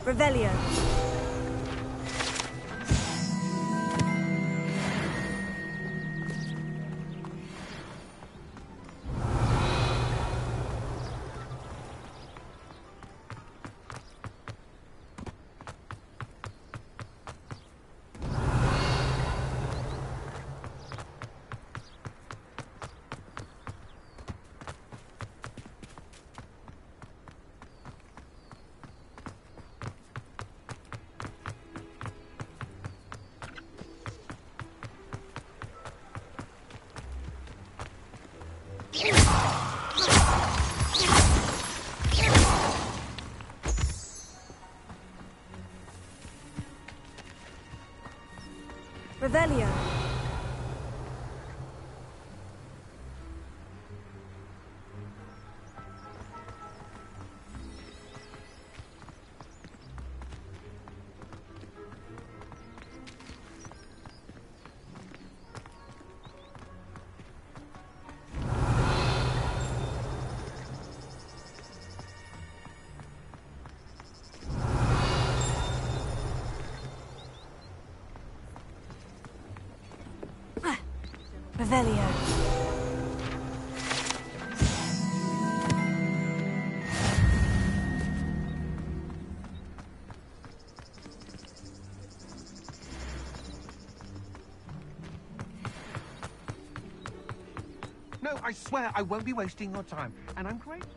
Revelio. Revelio. Revelio. No, I swear I won't be wasting your time, and I'm grateful.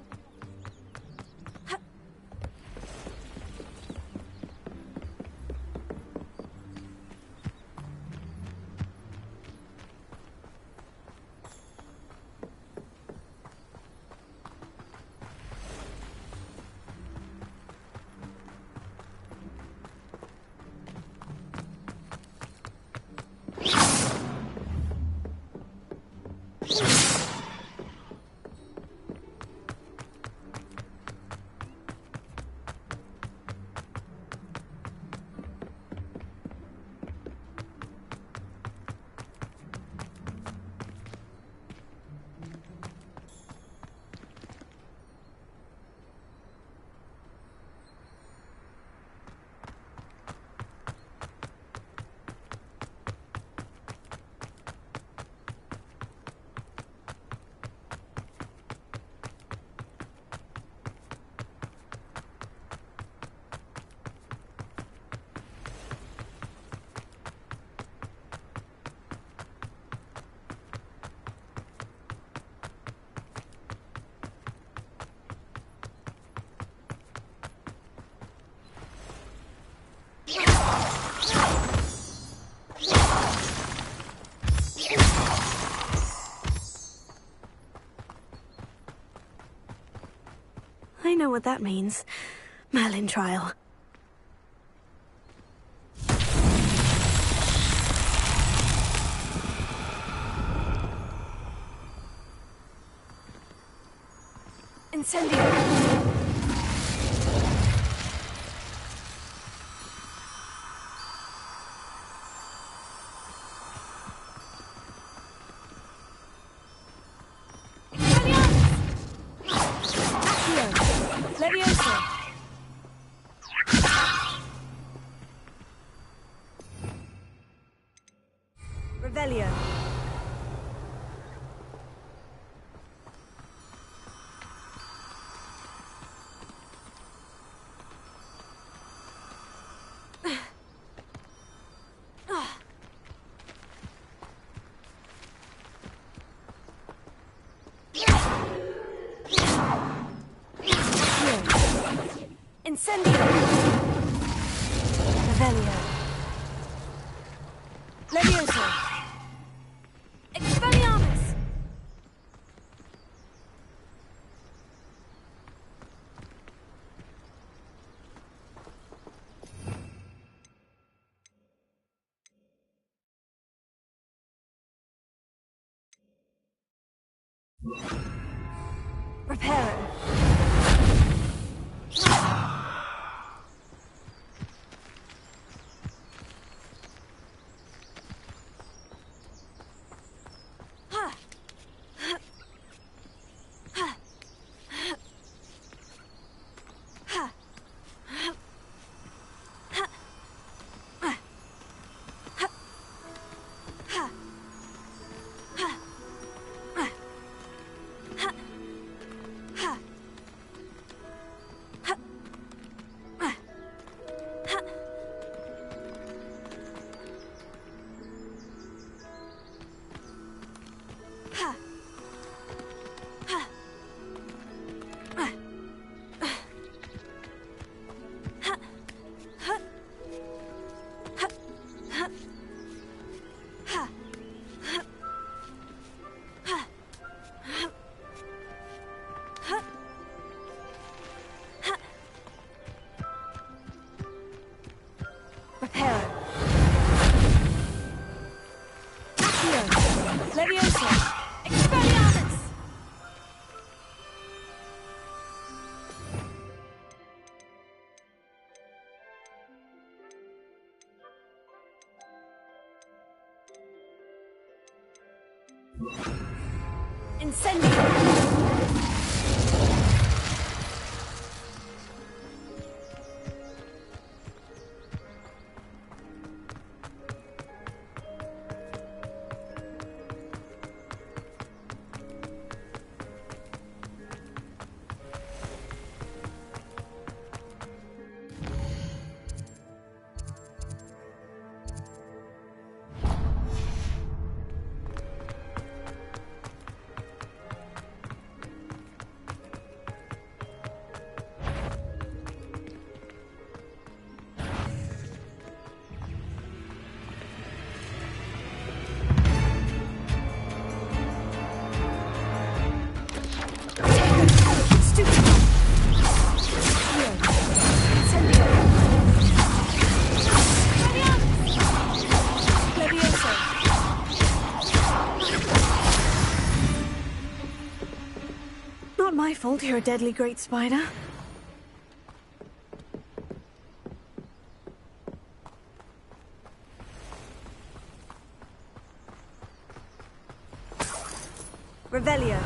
I know what that means. Merlin trial. Incendio. Revelio. Incendio. Revelio. Levioso. Expelliarmus. Reparo. Incendio! Not my fault you're a deadly great spider. Revelio.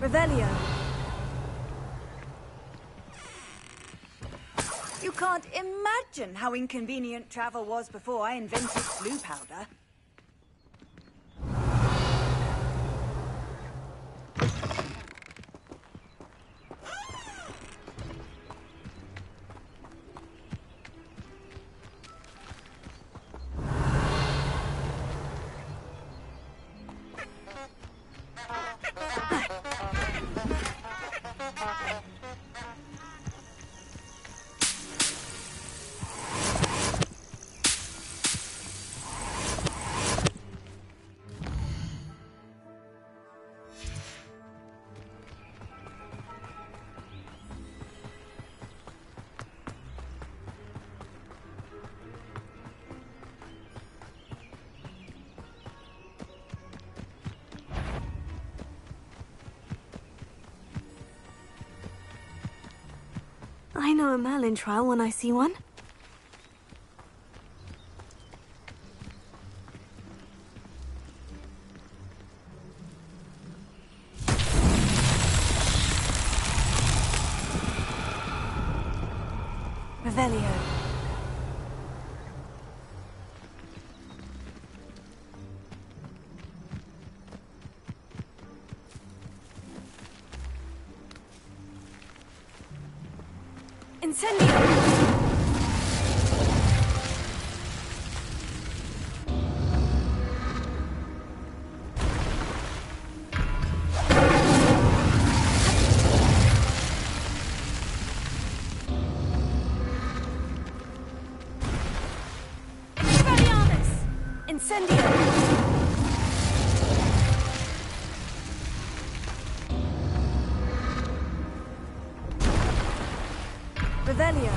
Revelio. You can't imagine how inconvenient travel was before I invented blue powder. I know a Merlin trial when I see one. Revelio. Incendio! Incendio! Revelio.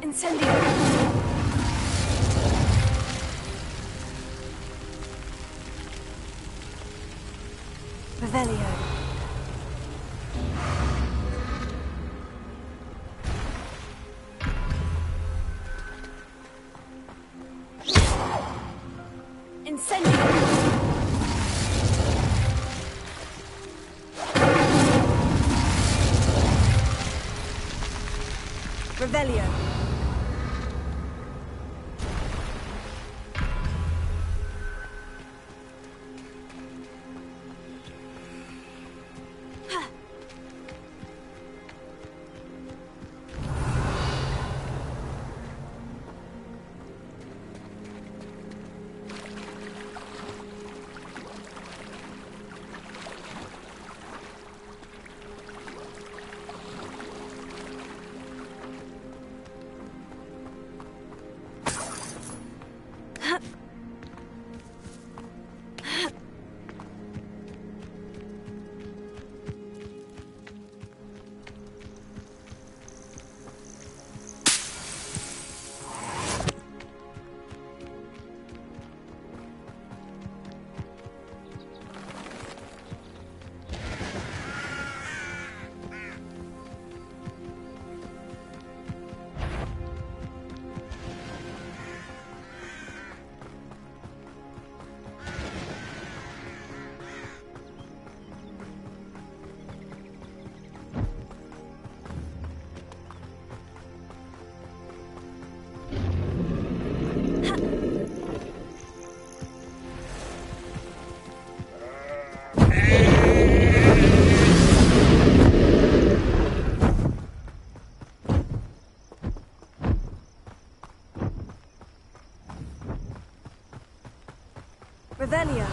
Incendio. Revelio. Incendio. Revelio. Revelio.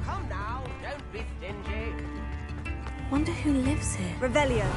Come now, don't be stingy. Wonder who lives here. Revelio.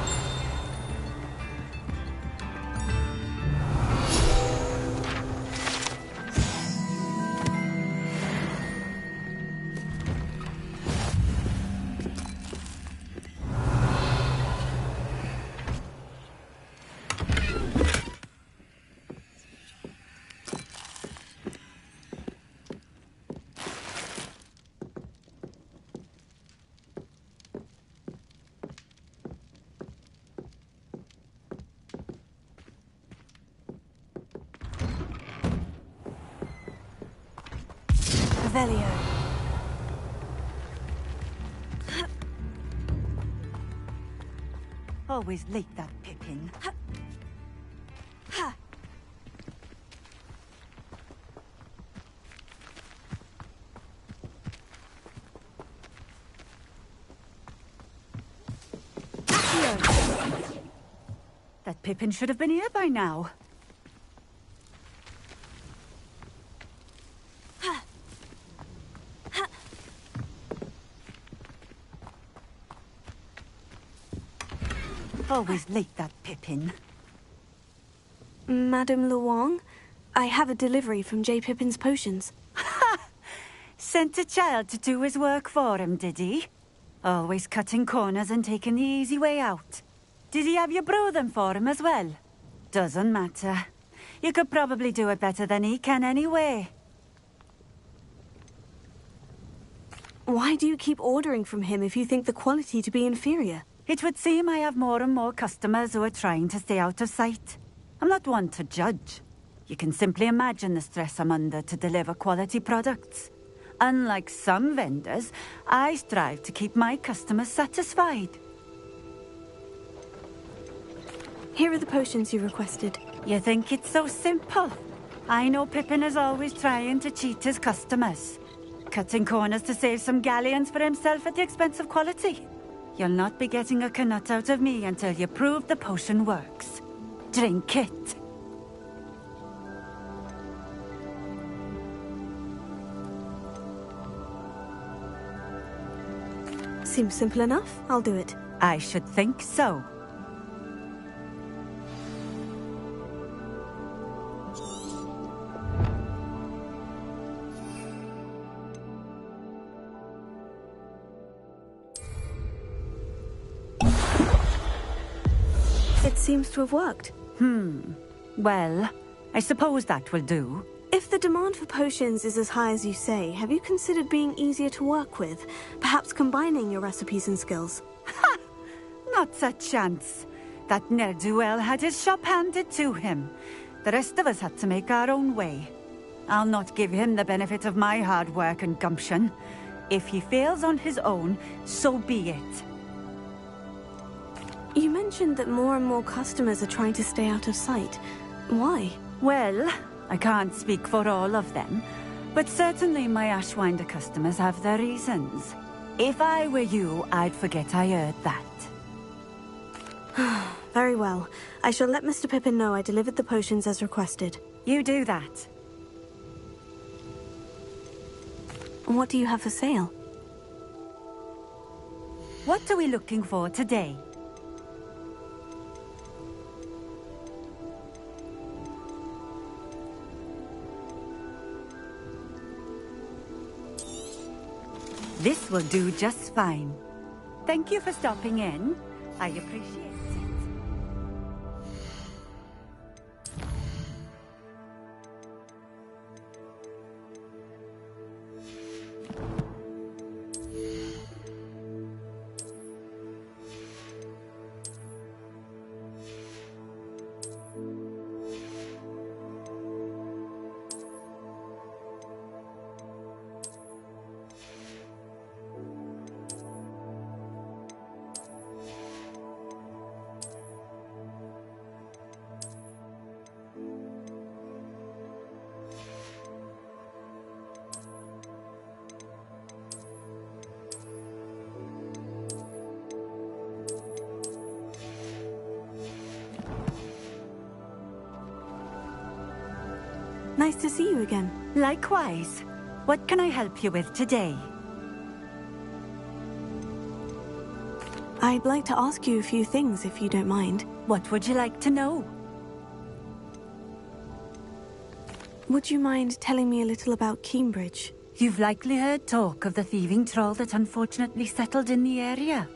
Revelio. Always late, that Pippin. That Pippin should have been here by now. Always late, that Pippin. Madame Luong, I have a delivery from J. Pippin's potions. Sent a child to do his work for him, did he? Always cutting corners and taking the easy way out. Did he have you brew them for him as well? Doesn't matter. You could probably do it better than he can anyway. Why do you keep ordering from him if you think the quality to be inferior? It would seem I have more and more customers who are trying to stay out of sight. I'm not one to judge. You can simply imagine the stress I'm under to deliver quality products. Unlike some vendors, I strive to keep my customers satisfied. Here are the potions you requested. You think it's so simple? I know Pippin is always trying to cheat his customers. Cutting corners to save some galleons for himself at the expense of quality. You'll not be getting a canut out of me until you prove the potion works. Drink it. Seems simple enough. I'll do it. I should think so. It seems to have worked. Well, I suppose that will do. If the demand for potions is as high as you say, have you considered being easier to work with? Perhaps combining your recipes and skills? Not a chance. That ne'er-do-well had his shop handed to him. The rest of us had to make our own way. I'll not give him the benefit of my hard work and gumption. If he fails on his own, so be it. You mentioned that more and more customers are trying to stay out of sight. Why? Well, I can't speak for all of them, but certainly my Ashwinder customers have their reasons. If I were you, I'd forget I heard that. Very well. I shall let Mr. Pippin know I delivered the potions as requested. You do that. What do you have for sale? What are we looking for today? This will do just fine. Thank you for stopping in. I appreciate it. Nice to see you again. Likewise. What can I help you with today? I'd like to ask you a few things, if you don't mind. What would you like to know? Would you mind telling me a little about Cambridge? You've likely heard talk of the thieving troll that unfortunately settled in the area.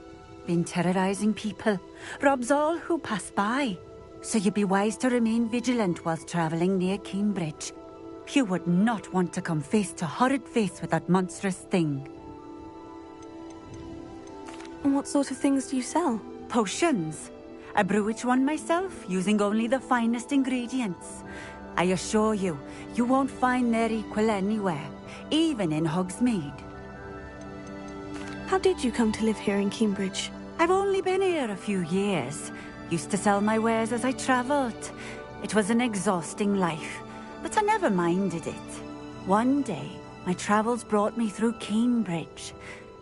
Been terrorizing people. Robs all who pass by. So you'd be wise to remain vigilant whilst traveling near Cambridge. You would not want to come face to horrid face with that monstrous thing. And what sort of things do you sell? Potions. I brew each one myself, using only the finest ingredients. I assure you, you won't find their equal anywhere, even in Hogsmeade. How did you come to live here in Cambridge? I've only been here a few years. Used to sell my wares as I travelled. It was an exhausting life, but I never minded it. One day, my travels brought me through Cambridge.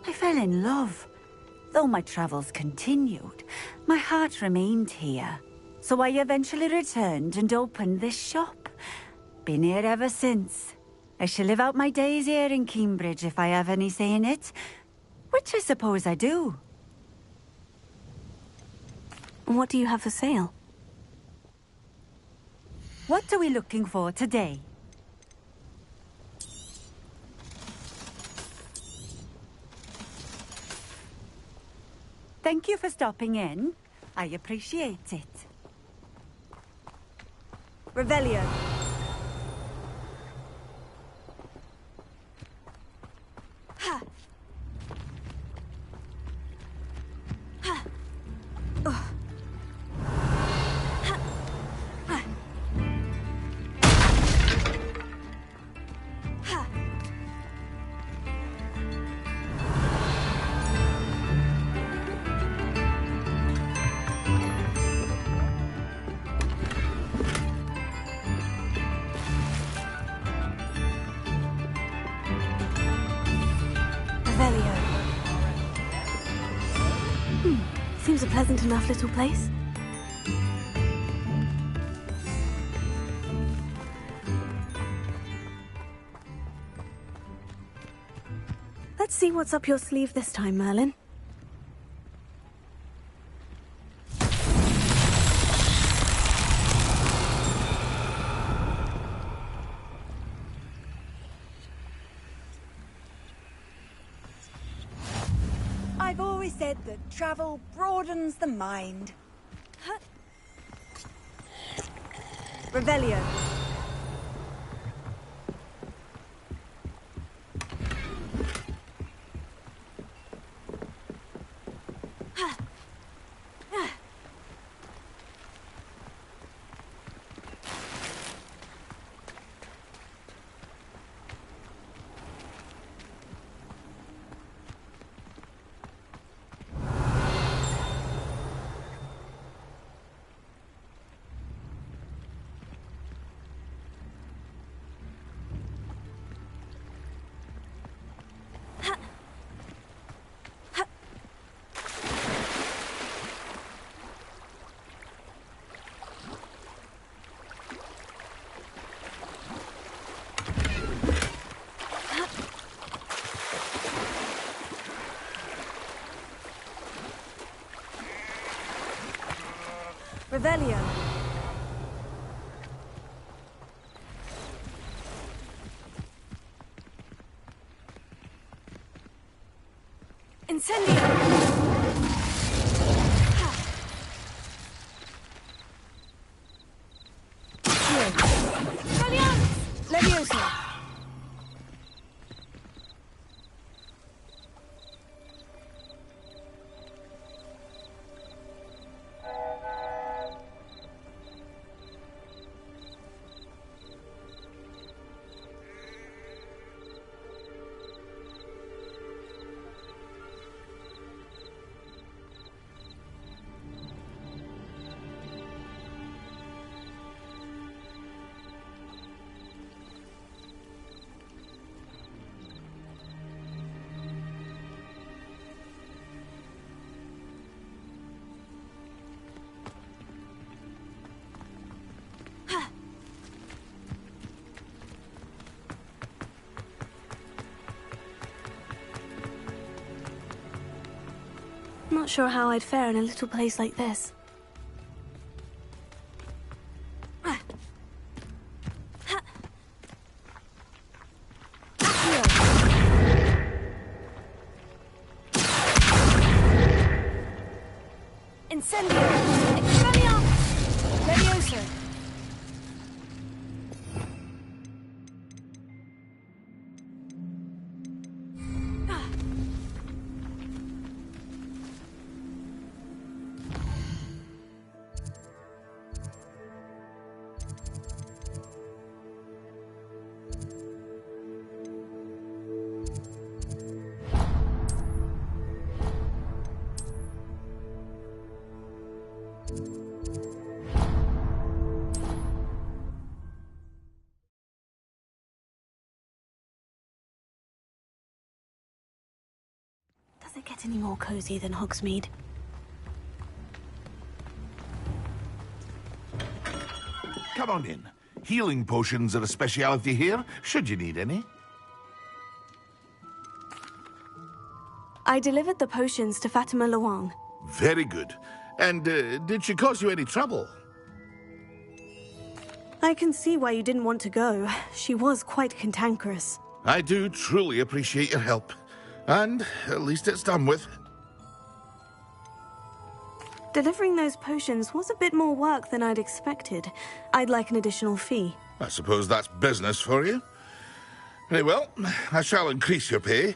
I fell in love. Though my travels continued, my heart remained here. So I eventually returned and opened this shop. Been here ever since. I shall live out my days here in Cambridge if I have any say in it, which I suppose I do. What do you have for sale? What are we looking for today? Thank you for stopping in. I appreciate it. Revelio. Ha. Ha. Ugh. Ha. Ha. Ha. pleasant enough little place. Let's see what's up your sleeve this time, Merlin. I've always said that travel broadens the mind. Revelio. Revelio. Incendio. Leviosa. Not sure how I'd fare in a little place like this. Incendio! Expelliarmus! Leviosa! Does it get any more cozy than Hogsmeade? Come on in. Healing potions are a speciality here, should you need any. I delivered the potions to Fatima Luang. Very good. And did she cause you any trouble? I can see why you didn't want to go. She was quite cantankerous. I do truly appreciate your help. And at least it's done with. Delivering those potions was a bit more work than I'd expected. I'd like an additional fee. I suppose that's business for you. Very well, I shall increase your pay,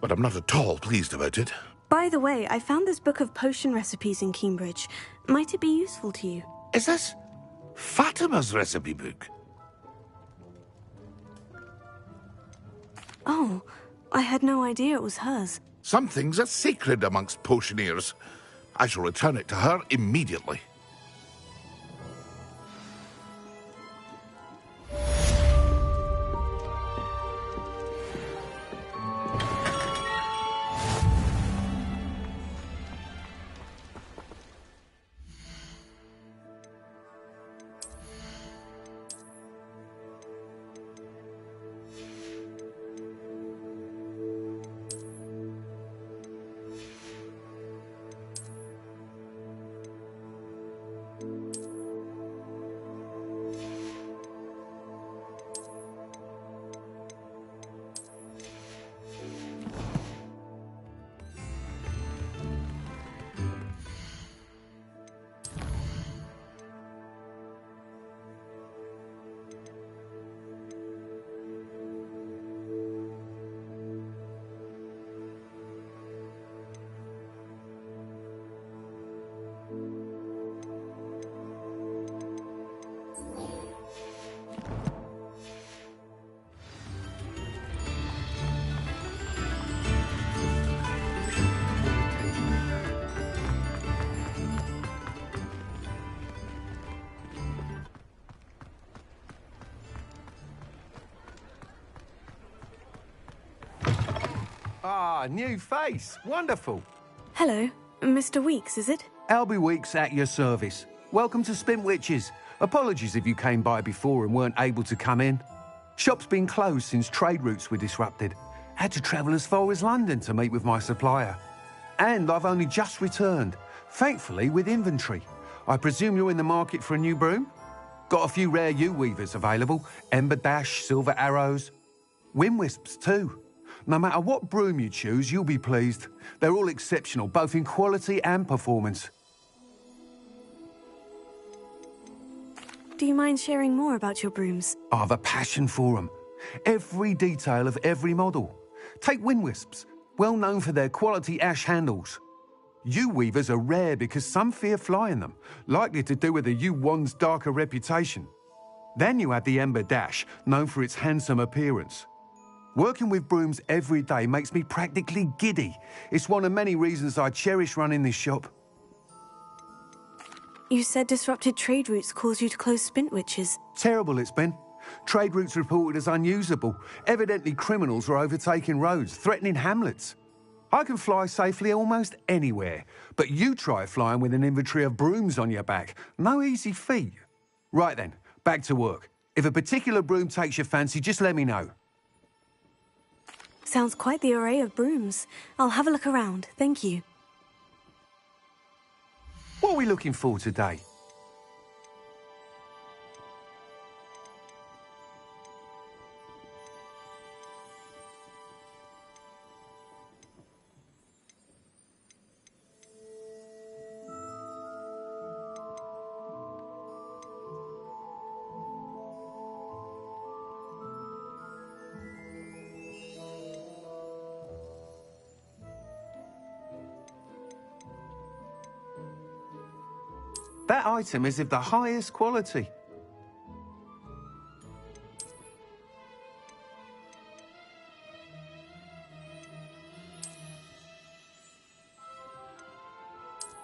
but I'm not at all pleased about it. By the way, I found this book of potion recipes in Cambridge. Might it be useful to you? Is this Fatima's recipe book? Oh, I had no idea it was hers. Some things are sacred amongst potioneers. I shall return it to her immediately. Ah, new face. Wonderful. Hello, Mr. Weeks, is it? Albie Weeks at your service. Welcome to Spintwitches. Apologies if you came by before and weren't able to come in. Shop's been closed since trade routes were disrupted. Had to travel as far as London to meet with my supplier. And I've only just returned, thankfully with inventory. I presume you're in the market for a new broom? Got a few rare U-weavers available. Ember Dash, Silver Arrows. Wind Wisps too. No matter what broom you choose, you'll be pleased. They're all exceptional, both in quality and performance. Do you mind sharing more about your brooms? I've a passion for them. Every detail of every model. Take Wind Wisps, well known for their quality ash handles. U-weavers are rare because some fear flying them, likely to do with the U-wand's darker reputation. Then you have the Ember Dash, known for its handsome appearance. Working with brooms every day makes me practically giddy. It's one of many reasons I cherish running this shop. You said disrupted trade routes caused you to close Spintwitches. Terrible it's been. Trade routes reported as unusable. Evidently criminals are overtaking roads, threatening hamlets. I can fly safely almost anywhere, but you try flying with an inventory of brooms on your back. No easy feat. Right then, back to work. If a particular broom takes your fancy, just let me know. Sounds quite the array of brooms. I'll have a look around, thank you. What are we looking for today? That item is of the highest quality.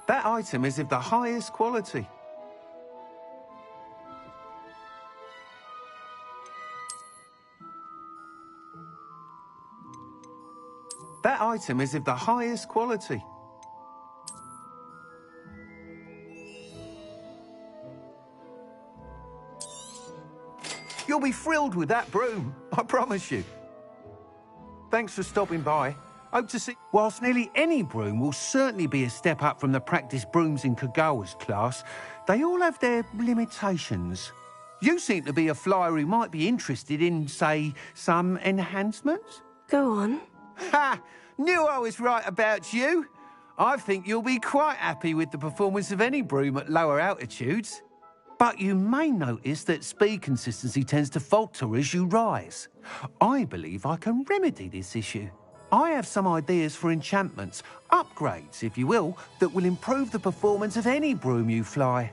That item is of the highest quality. That item is of the highest quality. You'll be thrilled with that broom, I promise you. Thanks for stopping by. Hope to see... Whilst nearly any broom will certainly be a step up from the practice brooms in Kagawa's class, they all have their limitations. You seem to be a flyer who might be interested in, say, some enhancements? Go on. Ha! Knew I was right about you. I think you'll be quite happy with the performance of any broom at lower altitudes. But you may notice that speed consistency tends to falter as you rise. I believe I can remedy this issue. I have some ideas for enchantments, upgrades, if you will, that will improve the performance of any broom you fly.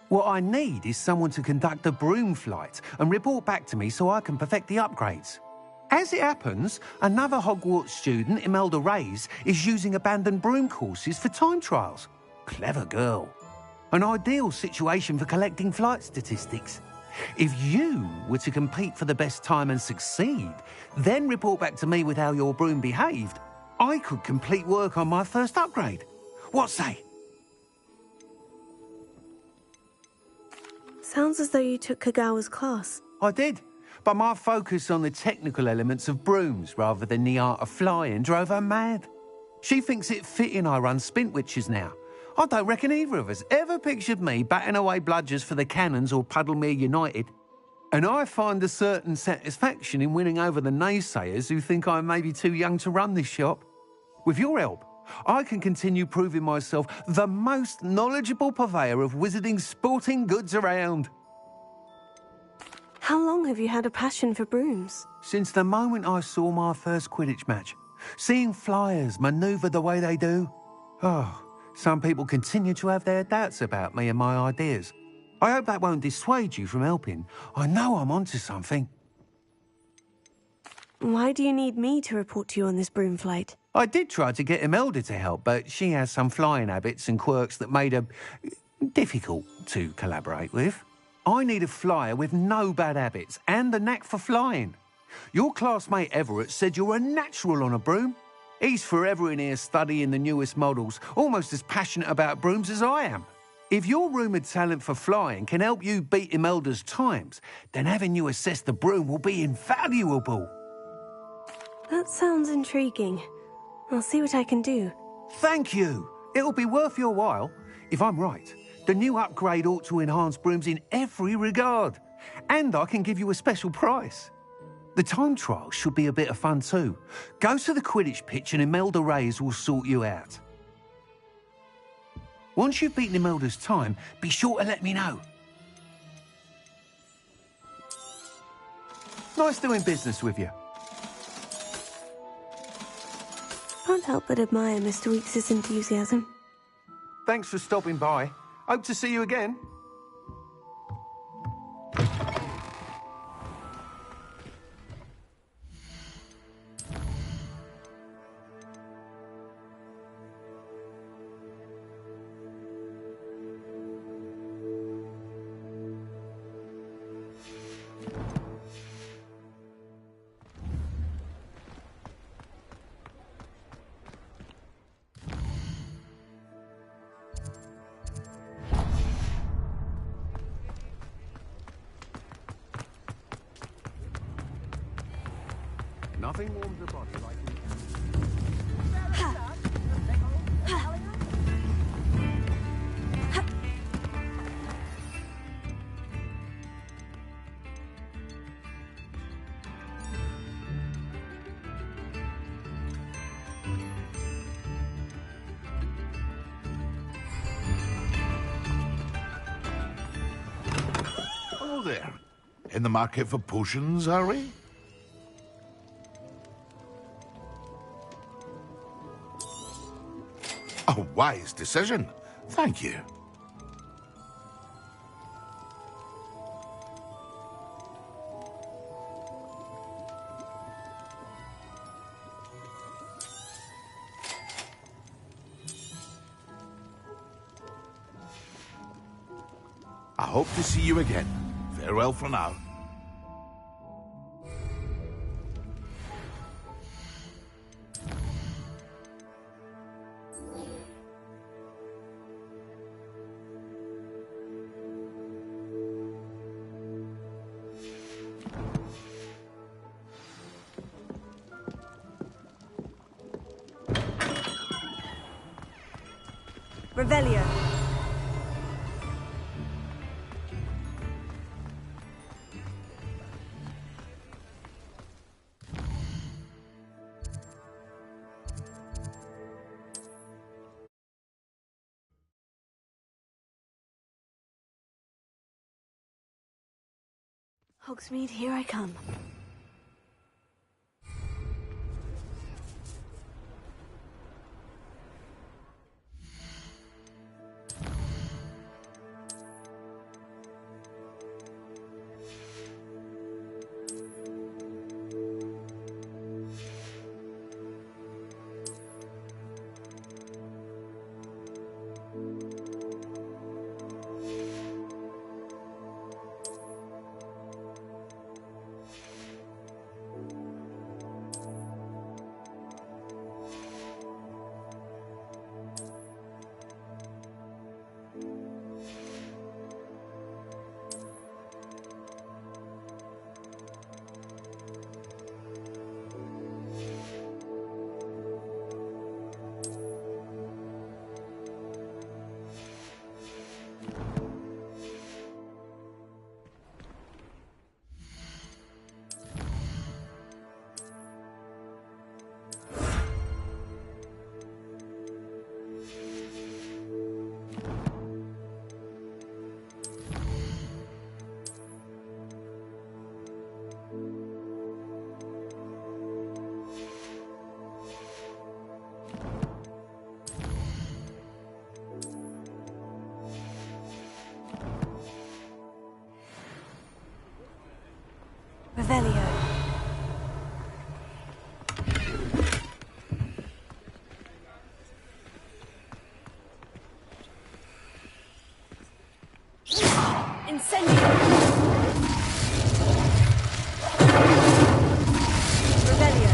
What I need is someone to conduct a broom flight and report back to me so I can perfect the upgrades. As it happens, another Hogwarts student, Imelda Reyes, is using abandoned broom courses for time trials. Clever girl. An ideal situation for collecting flight statistics. If you were to compete for the best time and succeed, then report back to me with how your broom behaved, I could complete work on my first upgrade. What say? Sounds as though you took Kagawa's class. I did, but my focus on the technical elements of brooms rather than the art of flying drove her mad. She thinks it fitting I run Spintwitches now. I don't reckon either of us ever pictured me batting away bludgers for the Cannons or Puddlemere United. And I find a certain satisfaction in winning over the naysayers who think I'm maybe too young to run this shop. With your help, I can continue proving myself the most knowledgeable purveyor of wizarding sporting goods around. How long have you had a passion for brooms? Since the moment I saw my first Quidditch match, seeing flyers manoeuvre the way they do. Oh, some people continue to have their doubts about me and my ideas. I hope that won't dissuade you from helping. I know I'm onto something. Why do you need me to report to you on this broom flight? I did try to get Imelda to help, but she has some flying habits and quirks that made her difficult to collaborate with. I need a flyer with no bad habits and a knack for flying. Your classmate Everett said you're a natural on a broom. He's forever in here studying the newest models, almost as passionate about brooms as I am. If your rumoured talent for flying can help you beat Imelda's times, then having you assess the broom will be invaluable. That sounds intriguing. I'll see what I can do. Thank you. It'll be worth your while. If I'm right, the new upgrade ought to enhance brooms in every regard. And I can give you a special price. The time trial should be a bit of fun too. Go to the Quidditch pitch and Imelda Reyes will sort you out. Once you've beaten Imelda's time, be sure to let me know. Nice doing business with you. Can't help but admire Mr. Weekes' enthusiasm. Thanks for stopping by. Hope to see you again. Nothing warms the body like Hello there. In the market for potions, are we? A wise decision. Thank you. I hope to see you again. Farewell for now. Revelio. Hogsmeade, here I come. Revelio. Incendio. Revelio.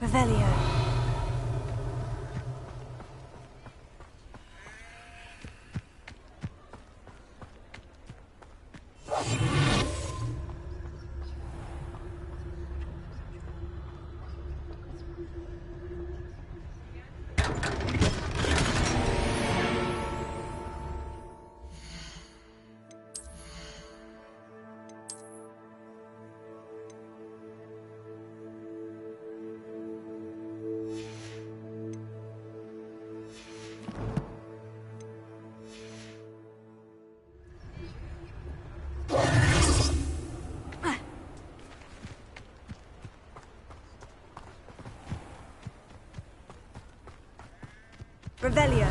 Revelio. Revelio.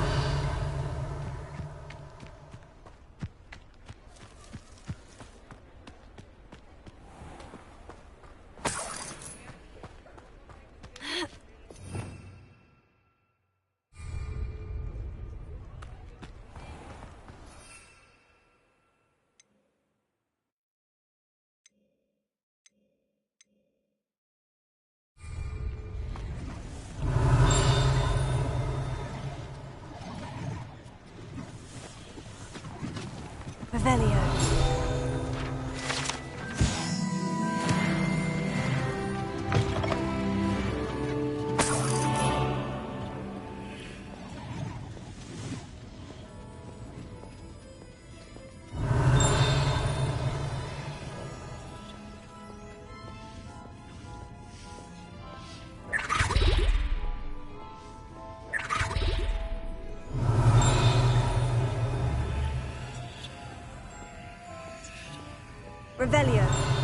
Revelio. Revelio.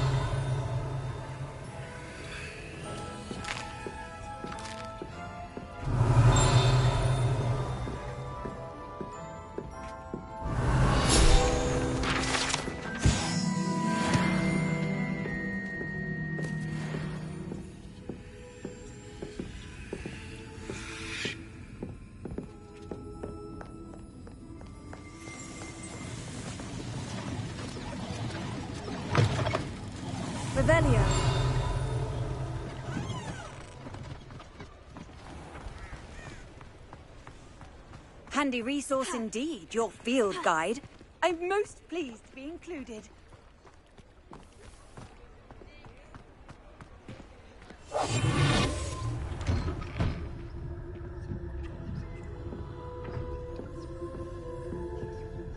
Revelio. Handy resource indeed, your field guide. I'm most pleased to be included.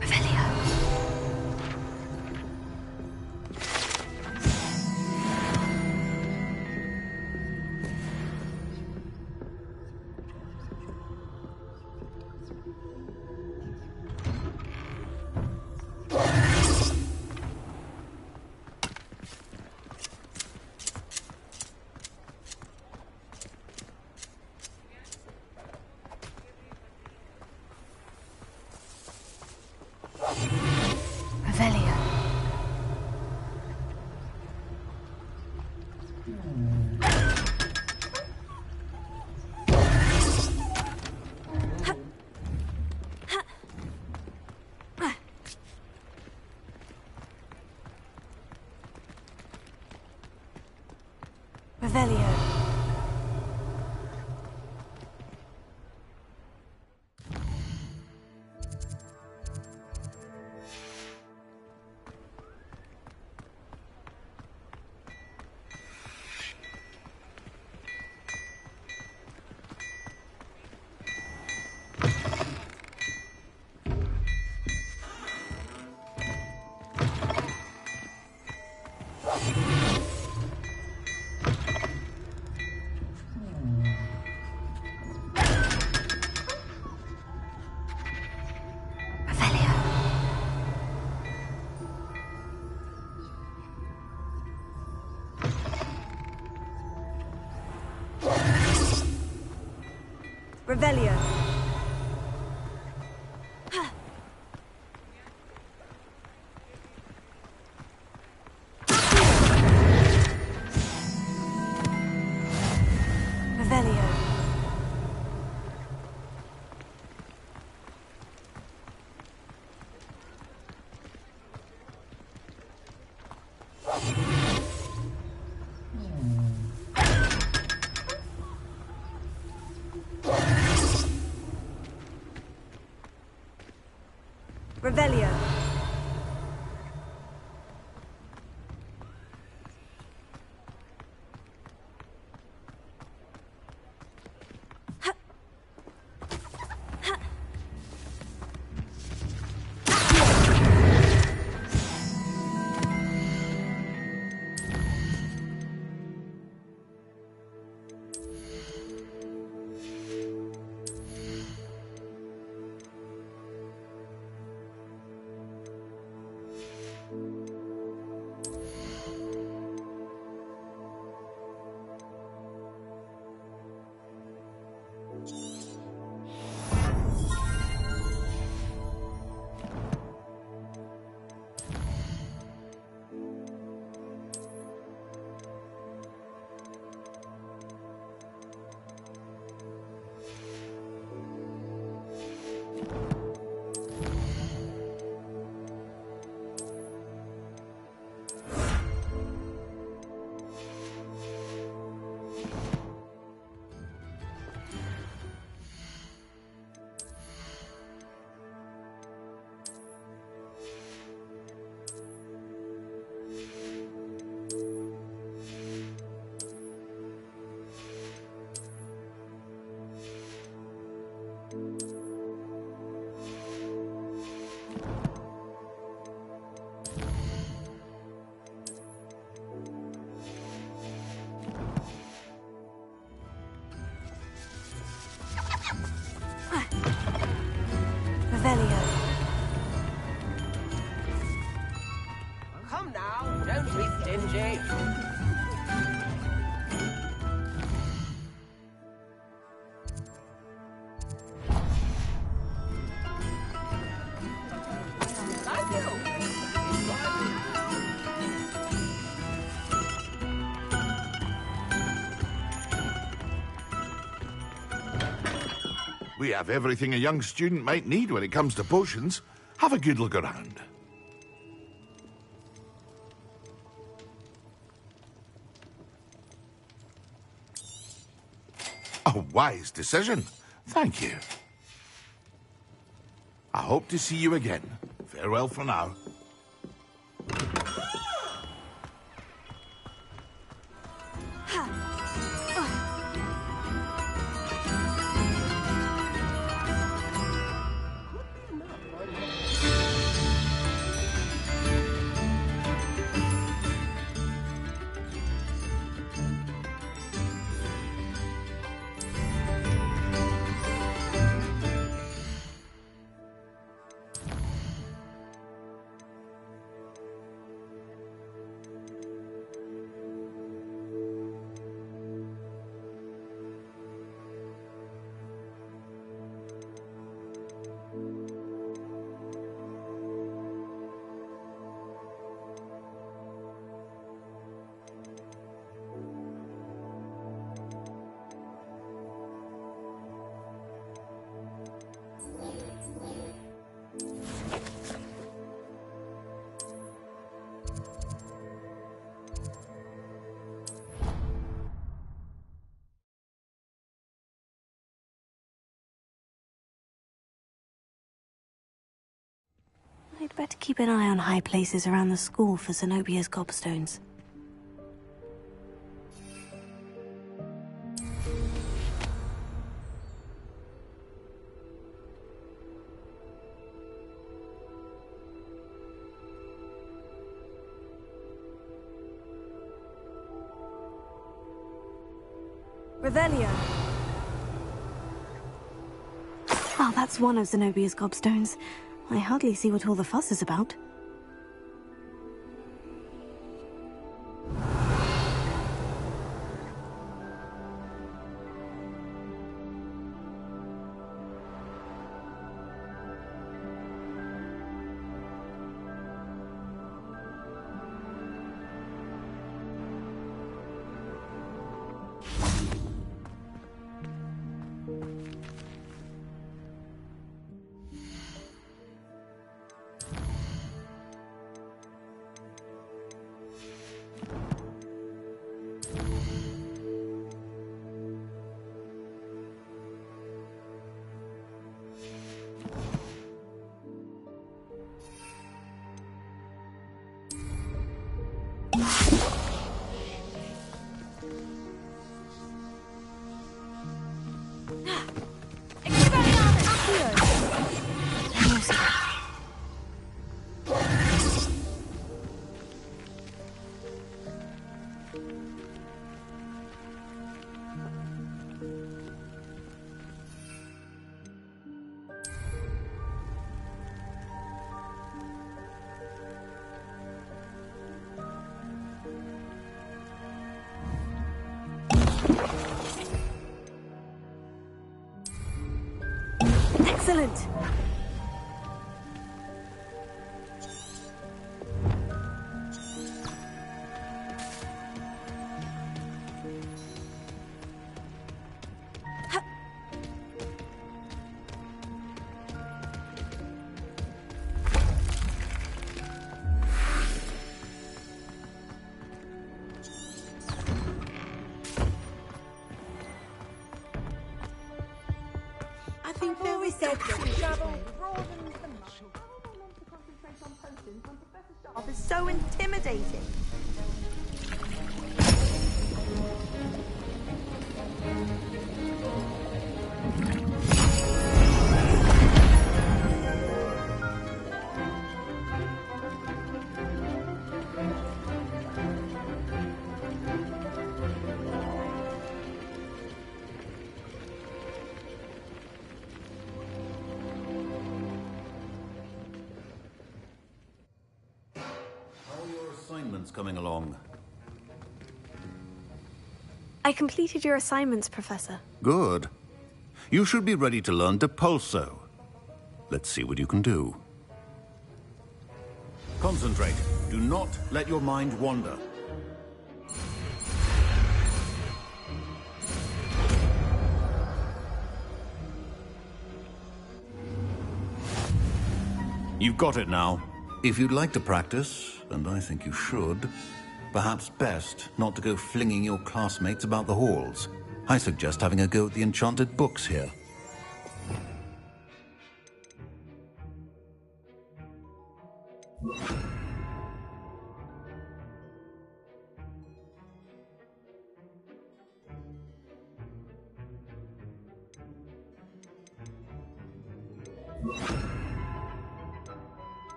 Revelio. Revelio. Revelio. Revelio. Revelio. Revelio. Come now, don't be stingy. Thank you. We have everything a young student might need when it comes to potions. Have a good look around. A wise decision. Thank you. I hope to see you again. Farewell for now. I'd better keep an eye on high places around the school for Zenobia's gobstones. Revelio. Oh, that's one of Zenobia's gobstones. I hardly see what all the fuss is about. Excellent. I think there Always was said that travel It's so intimidating. Assignments coming along. I completed your assignments, Professor. Good. You should be ready to learn Depulso. Let's see what you can do. Concentrate. Do not let your mind wander. You've got it now. If you'd like to practice, and I think you should, perhaps best not to go flinging your classmates about the halls. I suggest having a go at the enchanted books here.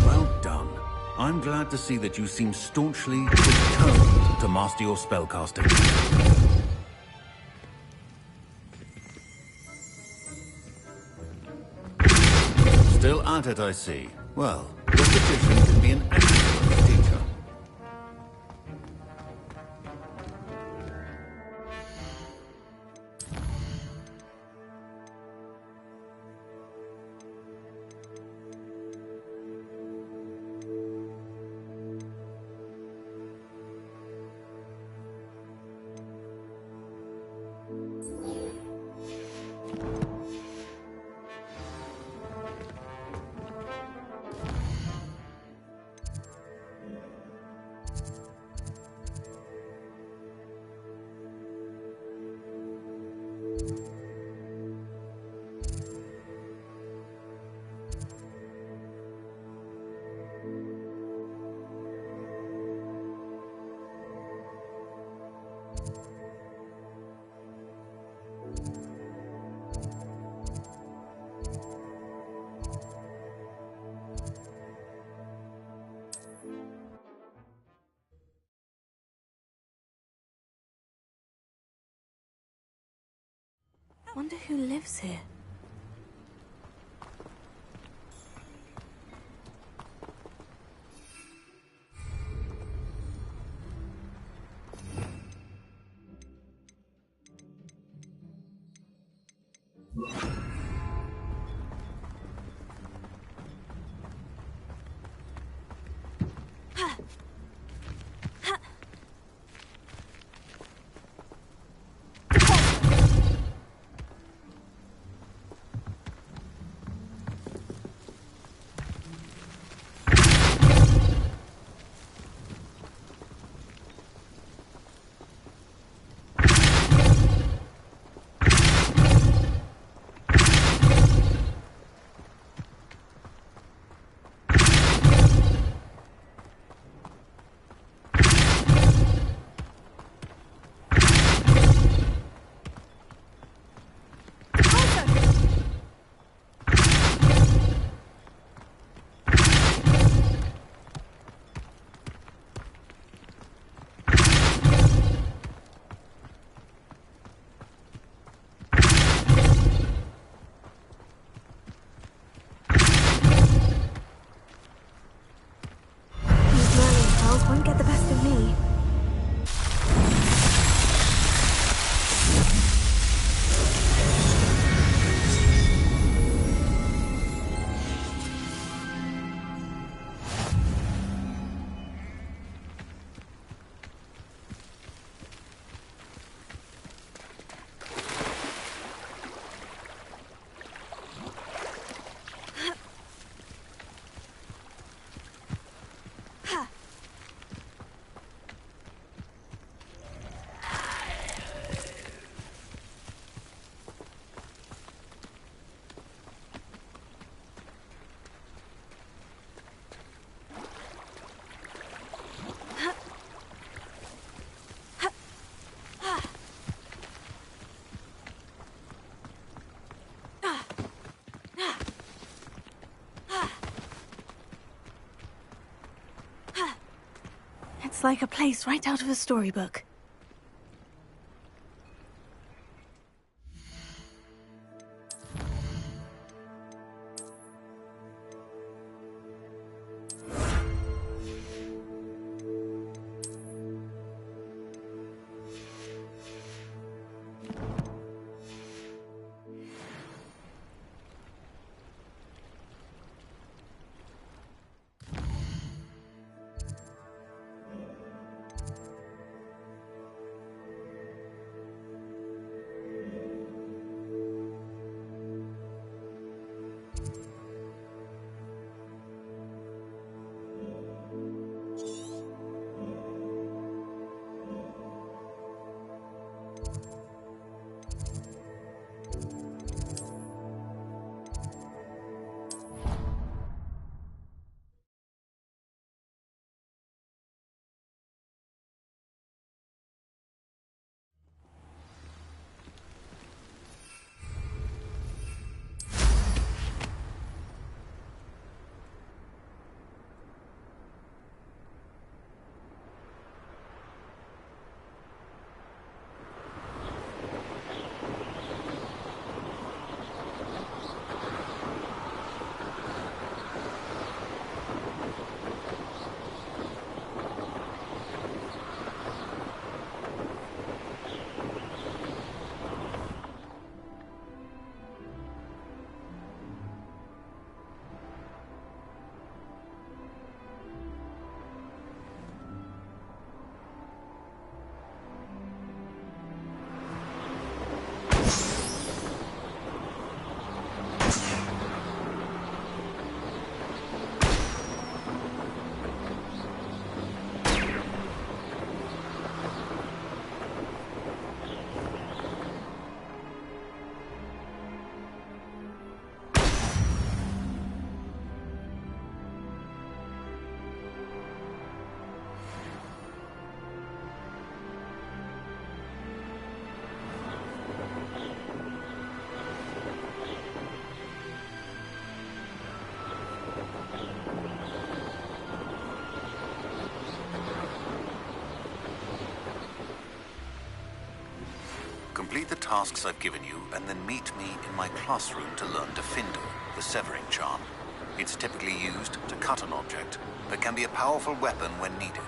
Well done. I'm glad to see that you seem staunchly determined to master your spellcasting. Still at it, I see. Well, repetition can be an excellent teacher. Wonder who lives here. It's like a place right out of a storybook. Complete the tasks I've given you, and then meet me in my classroom to learn Defendo, the severing charm. It's typically used to cut an object, but can be a powerful weapon when needed.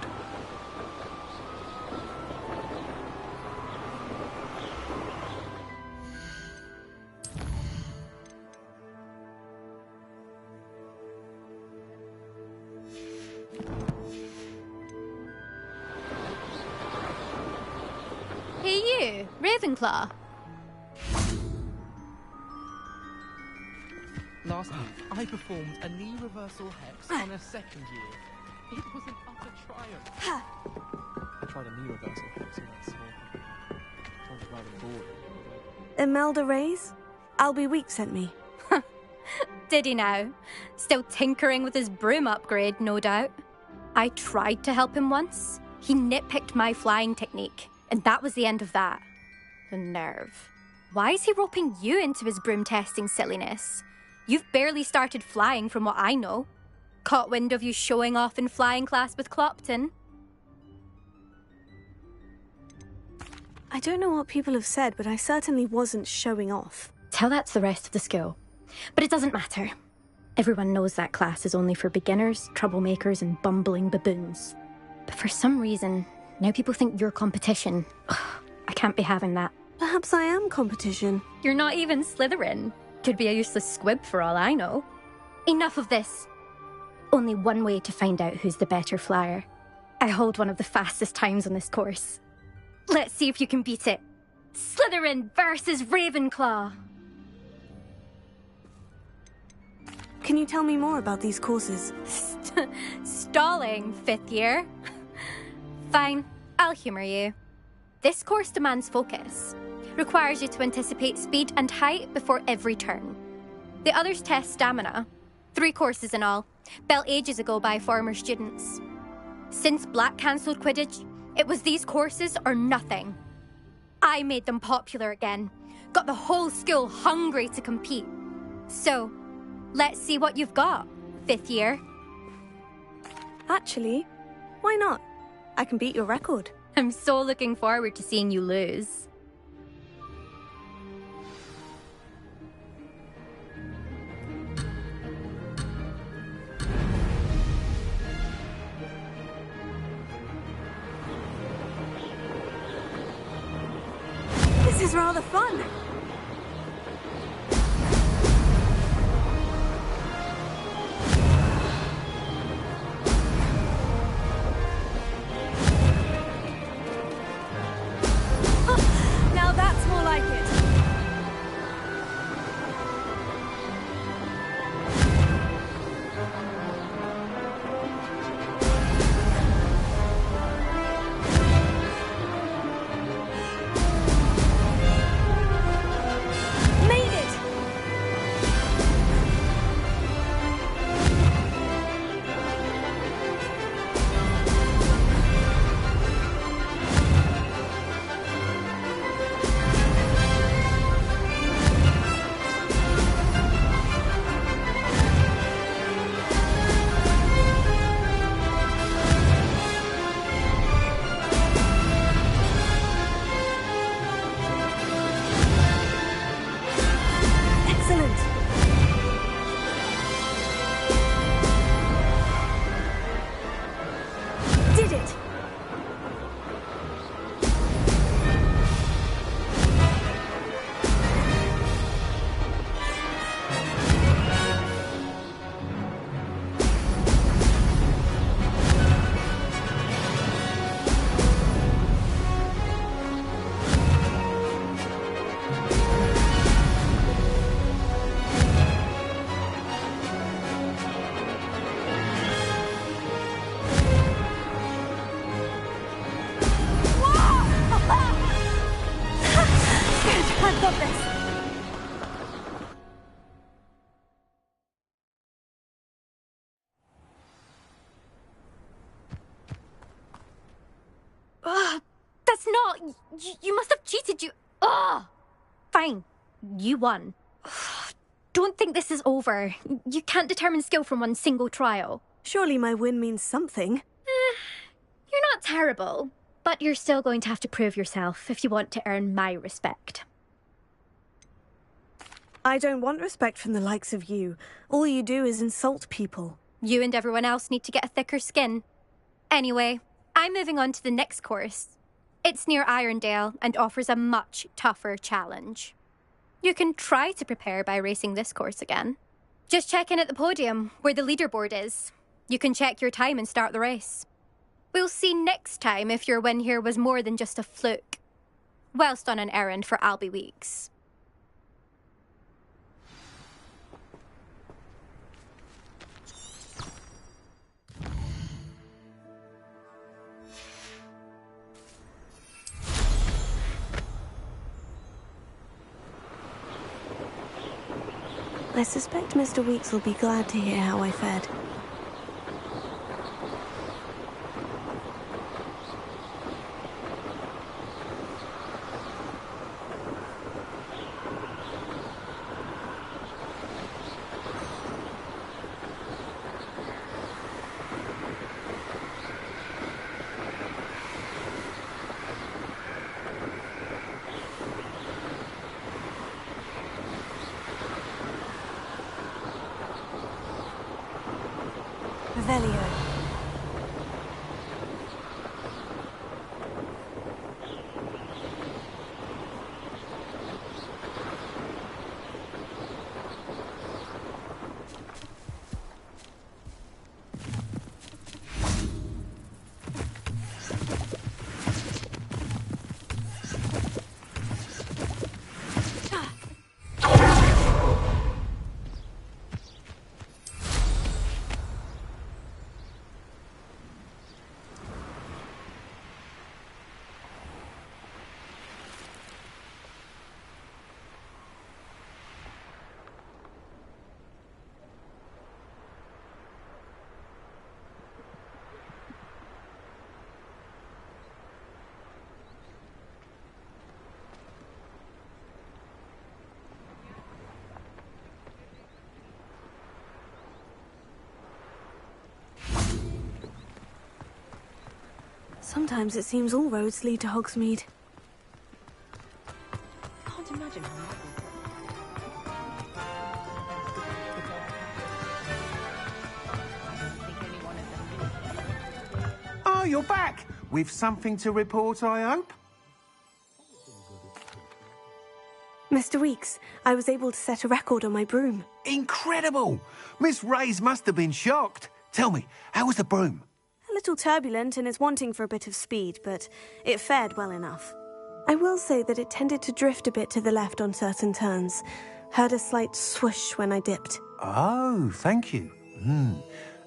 Hey you, Ravenclaw. Last week, I performed a knee reversal hex on a second year. It was an utter triumph. I tried a knee reversal hex on that small. I was rather bored. Imelda Reyes? Albie Week sent me. Did he now? Still tinkering with his broom upgrade, no doubt. I tried to help him once. He nitpicked my flying technique, and that was the end of that. The nerve. Why is he roping you into his broom testing silliness? You've barely started flying from what I know. Caught wind of you showing off in flying class with Clopton. I don't know what people have said, but I certainly wasn't showing off. Tell that to the rest of the school. But it doesn't matter. Everyone knows that class is only for beginners, troublemakers, and bumbling baboons. But for some reason, now people think you're competition. Ugh, I can't be having that. Perhaps I am competition. You're not even Slytherin. Could be a useless squib for all I know. Enough of this. Only one way to find out who's the better flyer. I hold one of the fastest times on this course. Let's see if you can beat it. Slytherin versus Ravenclaw. Can you tell me more about these courses? Stalling, fifth year. Fine, I'll humour you. This course demands focus. Requires you to anticipate speed and height before every turn. The others test stamina. 3 courses in all, built ages ago by former students. Since Black cancelled Quidditch, it was these courses or nothing. I made them popular again. Got the whole school hungry to compete. So, let's see what you've got, fifth year. Actually, why not? I can beat your record. I'm so looking forward to seeing you lose. This is rather fun. Now that's more like it. Made it! Excellent. Did it! I've got this. That's not... You must have cheated, you... Ugh! Fine. You won. Don't think this is over. You can't determine skill from one single trial. Surely my win means something. You're not terrible, but you're still going to have to prove yourself if you want to earn my respect. I don't want respect from the likes of you. All you do is insult people. You and everyone else need to get a thicker skin. Anyway, I'm moving on to the next course. It's near Irondale and offers a much tougher challenge. You can try to prepare by racing this course again. Just check in at the podium, where the leaderboard is. You can check your time and start the race. We'll see next time if your win here was more than just a fluke. Whilst on an errand for Albie Weeks. I suspect Mr. Weeks will be glad to hear how I fared. Revelio. Sometimes it seems all roads lead to Hogsmeade. Can't imagine how that would work. Oh, you're back! With something to report, I hope? Mr. Weeks, I was able to set a record on my broom. Incredible! Miss Reyes must have been shocked. Tell me, how was the broom? A little turbulent and is wanting for a bit of speed, but it fared well enough. I will say that it tended to drift a bit to the left on certain turns. Heard a slight swoosh when I dipped. Oh, thank you.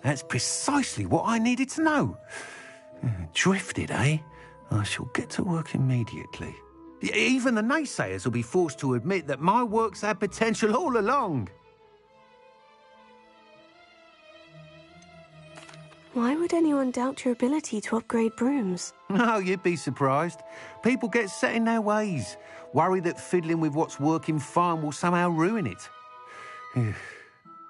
That's precisely what I needed to know. Drifted, eh? I shall get to work immediately. Even the naysayers will be forced to admit that my work's had potential all along. Why would anyone doubt your ability to upgrade brooms? No, you'd be surprised. People get set in their ways, worry that fiddling with what's working fine will somehow ruin it.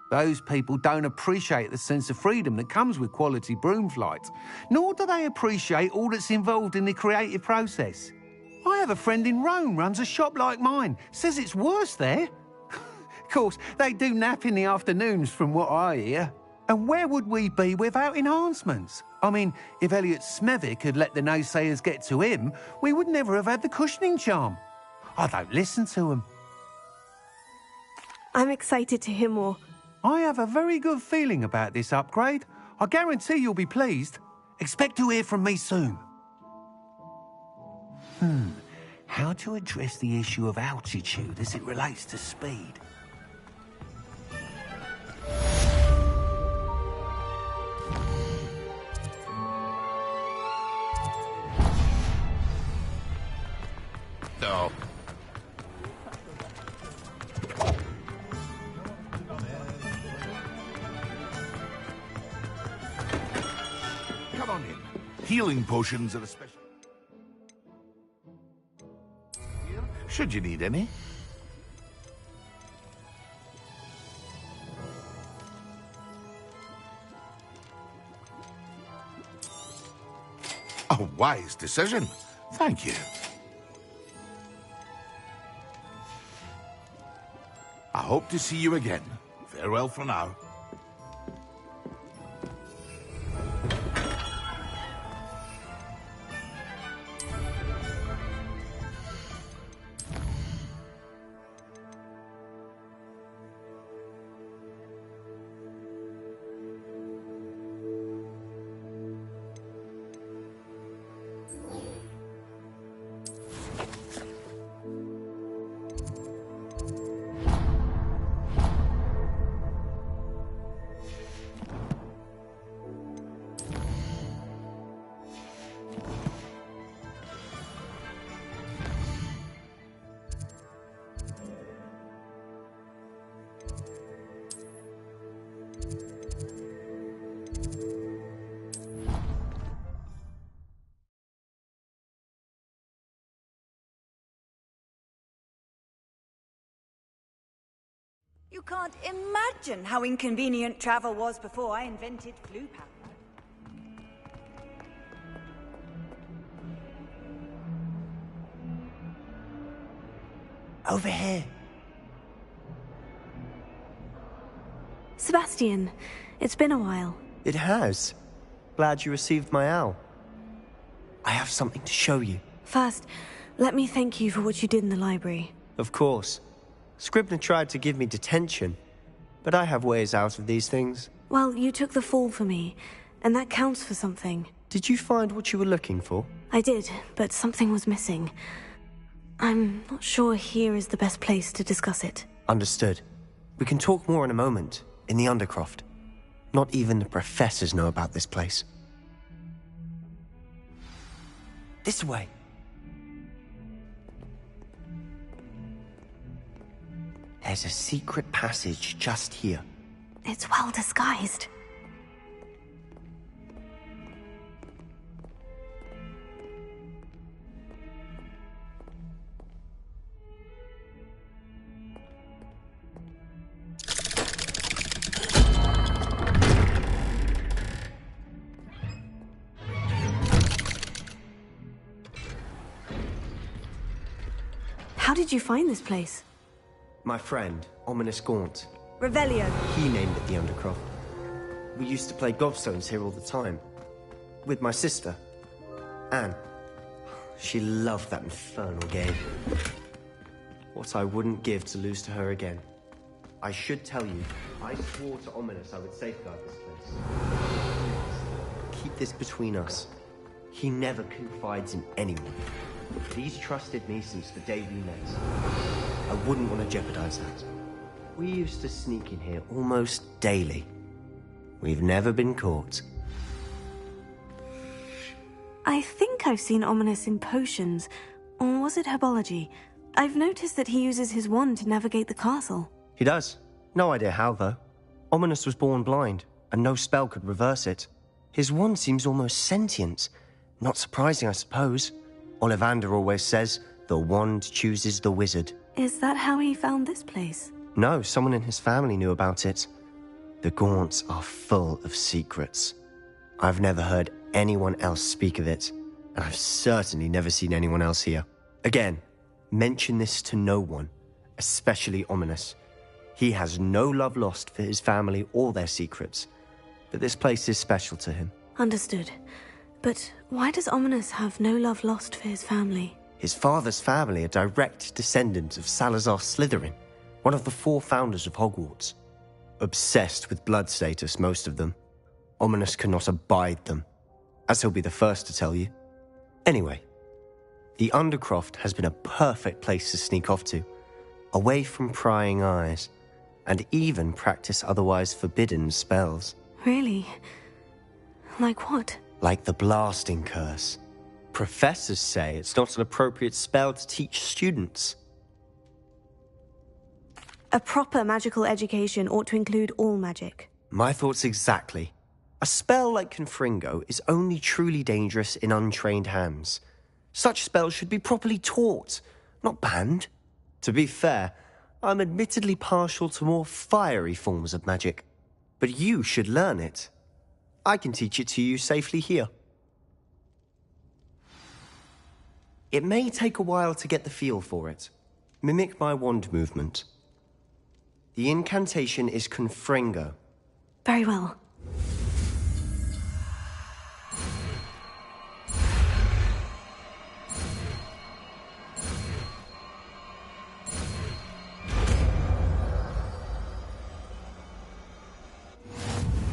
Those people don't appreciate the sense of freedom that comes with quality broom flight, nor do they appreciate all that's involved in the creative process. I have a friend in Rome runs a shop like mine, says it's worse there. Of course, they do nap in the afternoons from what I hear. And where would we be without enhancements? I mean, if Elliot Smethwick had let the naysayers get to him, we would never have had the cushioning charm. I don't listen to them. I'm excited to hear more. I have a very good feeling about this upgrade. I guarantee you'll be pleased. Expect to hear from me soon. How to address the issue of altitude as it relates to speed? No. Come on in. Healing potions are a special. Should you need any? A wise decision. Thank you. I hope to see you again. Farewell for now. You can't imagine how inconvenient travel was before I invented flu powder. Over here. Sebastian, it's been a while. It has. Glad you received my owl. I have something to show you. First, let me thank you for what you did in the library. Of course. Scribner tried to give me detention, but I have ways out of these things. Well, you took the fall for me, and that counts for something. Did you find what you were looking for? I did, but something was missing. I'm not sure here is the best place to discuss it. Understood. We can talk more in a moment, in the Undercroft. Not even the professors know about this place. This way. There's a secret passage just here. It's well disguised. did you find this place? My friend, Ominous Gaunt. Revelio. He named it the Undercroft. We used to play gobstones here all the time. With my sister, Anne. She loved that infernal game. What I wouldn't give to lose to her again. I should tell you, I swore to Ominous I would safeguard this place. Keep this between us. He never confides in anyone. He's trusted me since the day we met. I wouldn't want to jeopardize that. We used to sneak in here almost daily. We've never been caught. I think I've seen Ominous in potions. Or was it herbology? I've noticed that he uses his wand to navigate the castle. He does. No idea how, though. Ominous was born blind, and no spell could reverse it. His wand seems almost sentient. Not surprising, I suppose. Ollivander always says, the wand chooses the wizard. Is that how he found this place? No, someone in his family knew about it. The Gaunts are full of secrets. I've never heard anyone else speak of it, and I've certainly never seen anyone else here. Again, mention this to no one, especially Ominous. He has no love lost for his family or their secrets, but this place is special to him. Understood. But why does Ominous have no love lost for his family? His father's family are direct descendants of Salazar Slytherin, one of the 4 founders of Hogwarts. Obsessed with blood status, most of them. Ominous cannot abide them, as he'll be the first to tell you. Anyway, the Undercroft has been a perfect place to sneak off to, away from prying eyes, and even practice otherwise forbidden spells. Really? Like what? Like the blasting curse. Professors say it's not an appropriate spell to teach students. A proper magical education ought to include all magic. My thoughts exactly. A spell like Confringo is only truly dangerous in untrained hands. Such spells should be properly taught, not banned. To be fair, I'm admittedly partial to more fiery forms of magic. But you should learn it. I can teach it to you safely here. It may take a while to get the feel for it. Mimic my wand movement. The incantation is Confringo. Very well.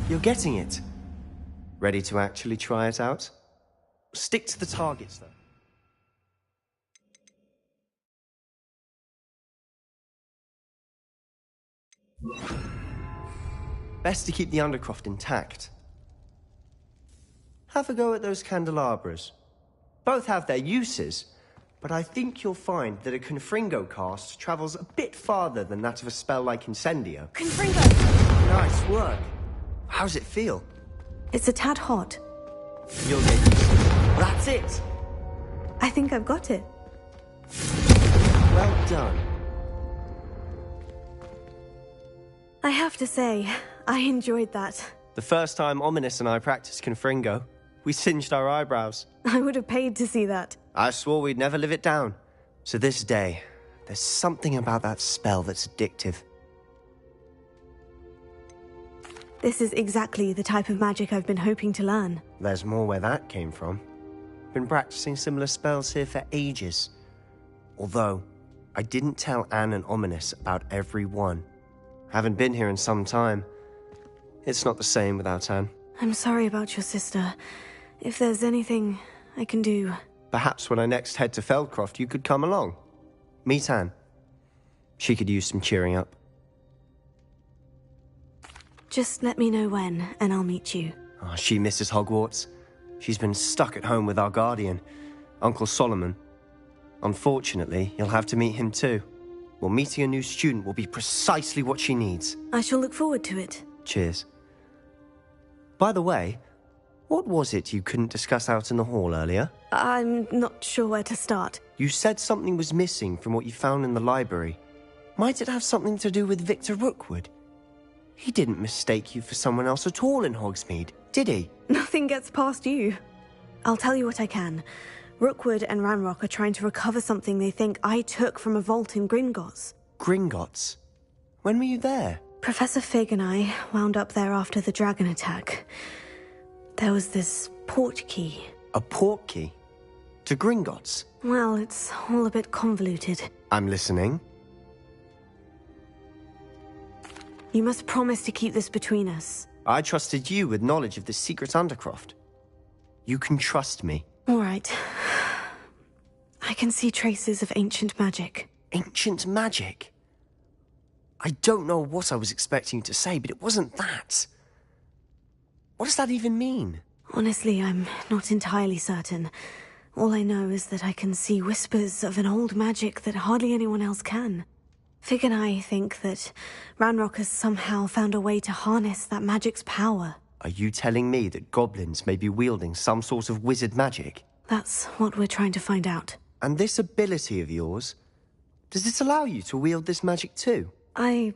You're getting it. Ready to actually try it out? Stick to the targets, though. Best to keep the Undercroft intact. Have a go at those candelabras. Both have their uses, but I think you'll find that a Confringo cast travels a bit farther than that of a spell like Incendio. Confringo! Nice work. How's it feel? It's a tad hot. You'll get used to it. That's it! I think I've got it. Well done. I have to say, I enjoyed that. The first time Ominous and I practiced Confringo, we singed our eyebrows. I would have paid to see that. I swore we'd never live it down. To this day, there's something about that spell that's addictive. This is exactly the type of magic I've been hoping to learn. There's more where that came from. Been practicing similar spells here for ages. Although, I didn't tell Anne and Ominous about every one. Haven't been here in some time. It's not the same without Anne. I'm sorry about your sister. If there's anything I can do... Perhaps when I next head to Feldcroft, you could come along. Meet Anne. She could use some cheering up. Just let me know when, and I'll meet you. Oh, she misses Hogwarts. She's been stuck at home with our guardian, Uncle Solomon. Unfortunately, you'll have to meet him too. Well, meeting a new student will be precisely what she needs. I shall look forward to it. Cheers. By the way, what was it you couldn't discuss out in the hall earlier? I'm not sure where to start. You said something was missing from what you found in the library. Might it have something to do with Victor Rookwood? He didn't mistake you for someone else at all in Hogsmeade, did he? Nothing gets past you. I'll tell you what I can. Rookwood and Ranrock are trying to recover something they think I took from a vault in Gringotts. Gringotts? When were you there? Professor Fig and I wound up there after the dragon attack. There was this port key. A port key? To Gringotts? Well, it's all a bit convoluted. I'm listening. You must promise to keep this between us. I trusted you with knowledge of the secret Undercroft. You can trust me. All right. I can see traces of ancient magic. Ancient magic? I don't know what I was expecting you to say, but it wasn't that. What does that even mean? Honestly, I'm not entirely certain. All I know is that I can see whispers of an old magic that hardly anyone else can. Fig and I think that Ranrock has somehow found a way to harness that magic's power. Are you telling me that goblins may be wielding some sort of wizard magic? That's what we're trying to find out. And this ability of yours, does it allow you to wield this magic too? I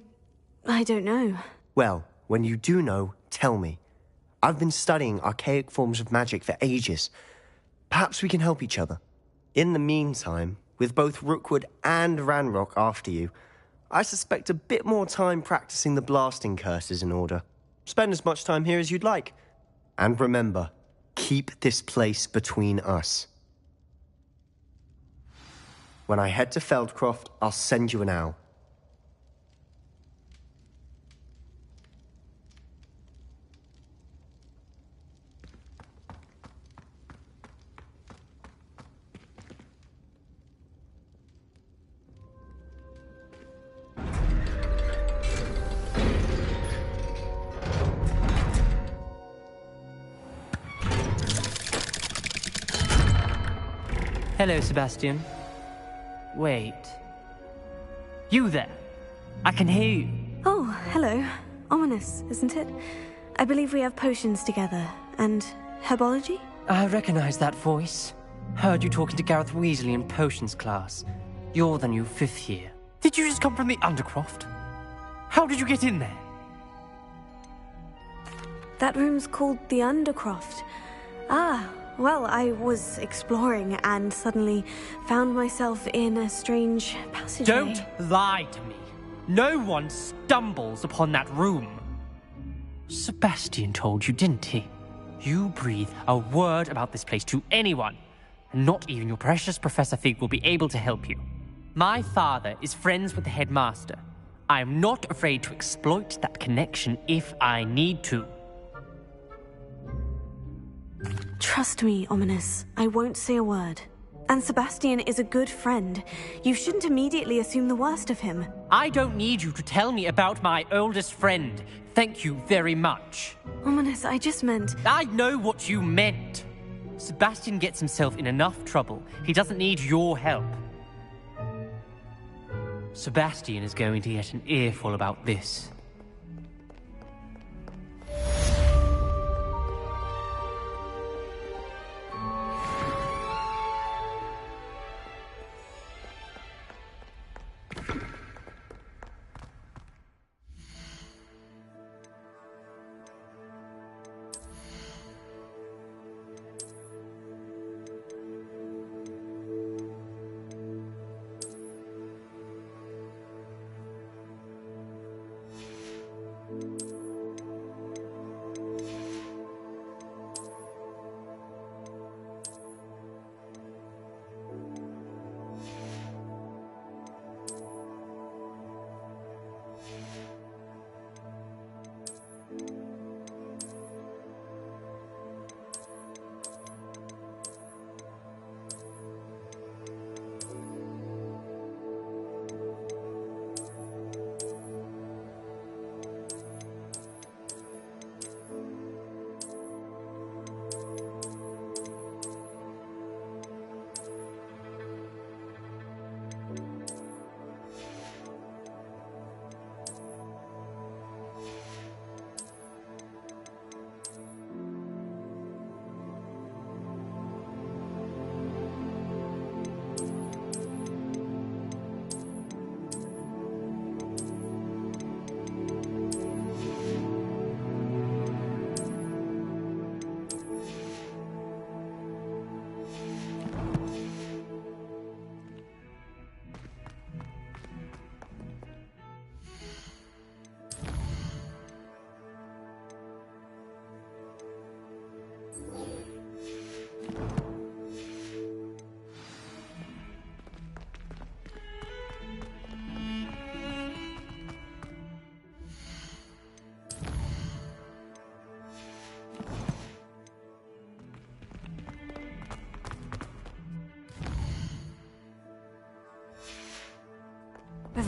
don't know. Well, when you do know, tell me. I've been studying archaic forms of magic for ages. Perhaps we can help each other. In the meantime, with both Rookwood and Ranrock after you, I suspect a bit more time practicing the blasting curse is in order. Spend as much time here as you'd like. And remember, keep this place between us. When I head to Feldcroft, I'll send you an owl. Hello, Sebastian. Wait. You there? I can hear you. Oh, hello. Ominous, isn't it? I believe we have potions together. And herbology? I recognize that voice. Heard you talking to Gareth Weasley in potions class. You're the new 5th year. Did you just come from the Undercroft? How did you get in there? That room's called the Undercroft. Ah, well, I was exploring and suddenly found myself in a strange passageway. Don't lie to me. No one stumbles upon that room. Sebastian told you, didn't he? You breathe a word about this place to anyone, and not even your precious Professor Fig will be able to help you. My father is friends with the headmaster. I am not afraid to exploit that connection if I need to. Trust me, Ominous. I won't say a word. And Sebastian is a good friend. You shouldn't immediately assume the worst of him. I don't need you to tell me about my oldest friend. Thank you very much. Ominous, I just meant... I know what you meant. Sebastian gets himself in enough trouble. He doesn't need your help. Sebastian is going to get an earful about this.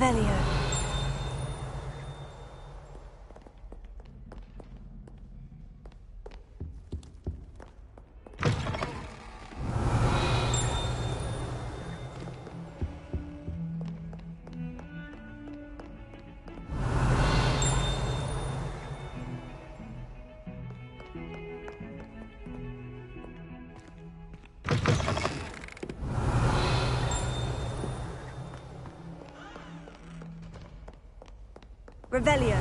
Revelio. Revelio.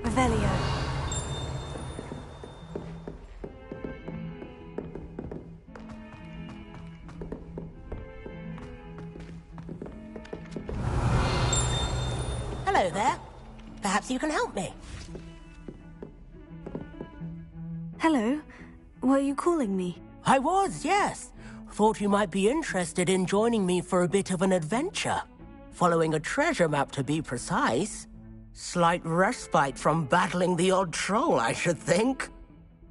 Revelio. Hello there. Perhaps you can help me. Hello. Were you calling me? I was, yes. Thought you might be interested in joining me for a bit of an adventure. Following a treasure map, to be precise. Slight respite from battling the odd troll, I should think.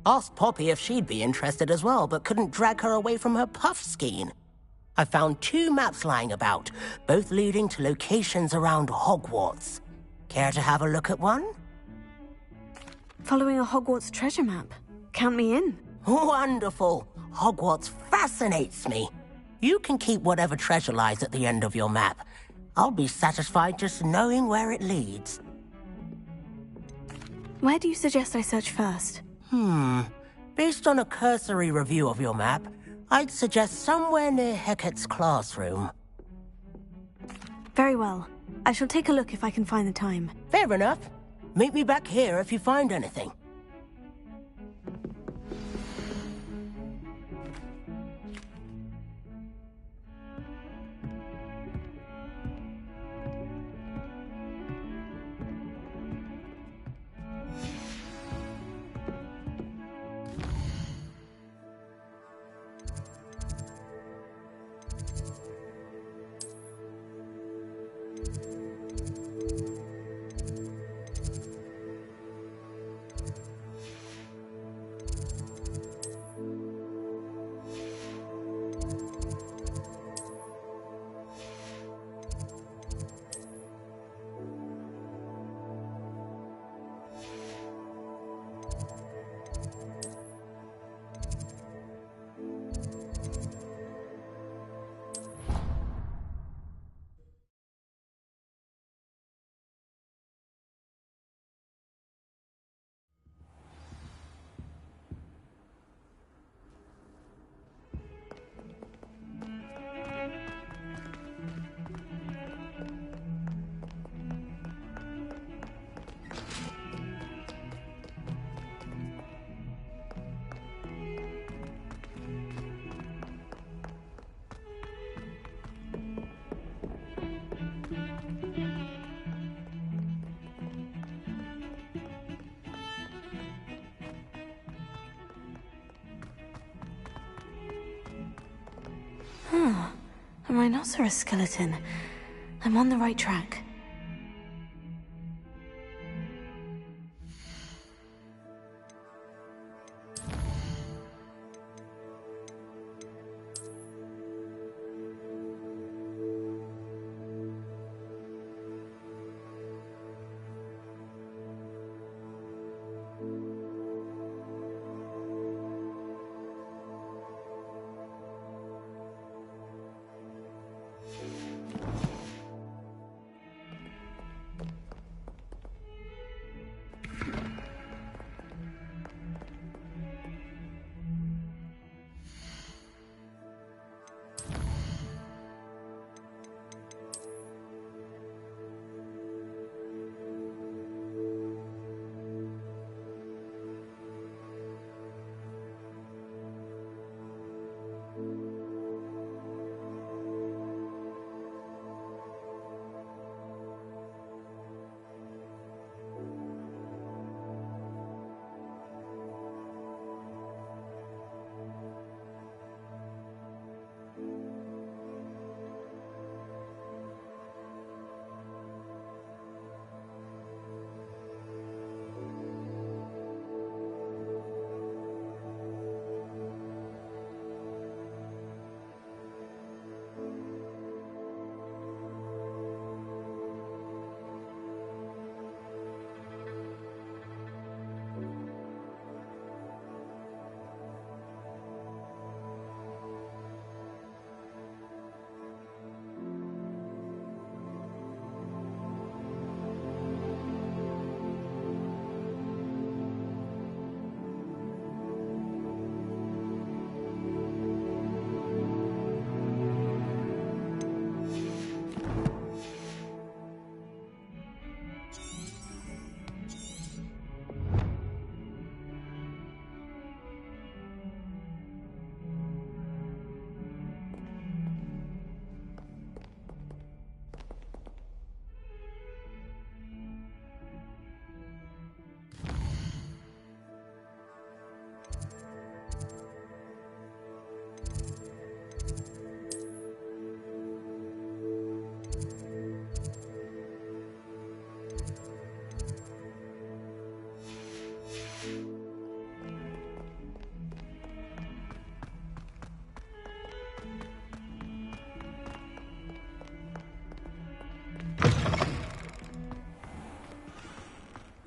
Asked Poppy if she'd be interested as well, but couldn't drag her away from her puff skein. I found 2 maps lying about, both leading to locations around Hogwarts. Care to have a look at one? Following a Hogwarts treasure map. Count me in. Wonderful. Hogwarts fascinates me. You can keep whatever treasure lies at the end of your map. I'll be satisfied just knowing where it leads. Where do you suggest I search first? Based on a cursory review of your map, I'd suggest somewhere near Hecat's classroom. Very well. I shall take a look if I can find the time. Fair enough. Meet me back here if you find anything. A rhinoceros skeleton. I'm on the right track.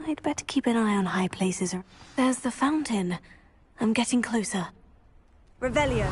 I'd better keep an eye on high places. There's the fountain. I'm getting closer. Revelio.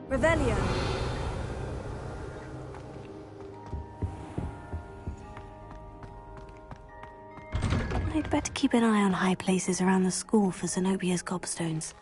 Revelio. I'd better keep an eye on high places around the school for Zenobia's gobstones.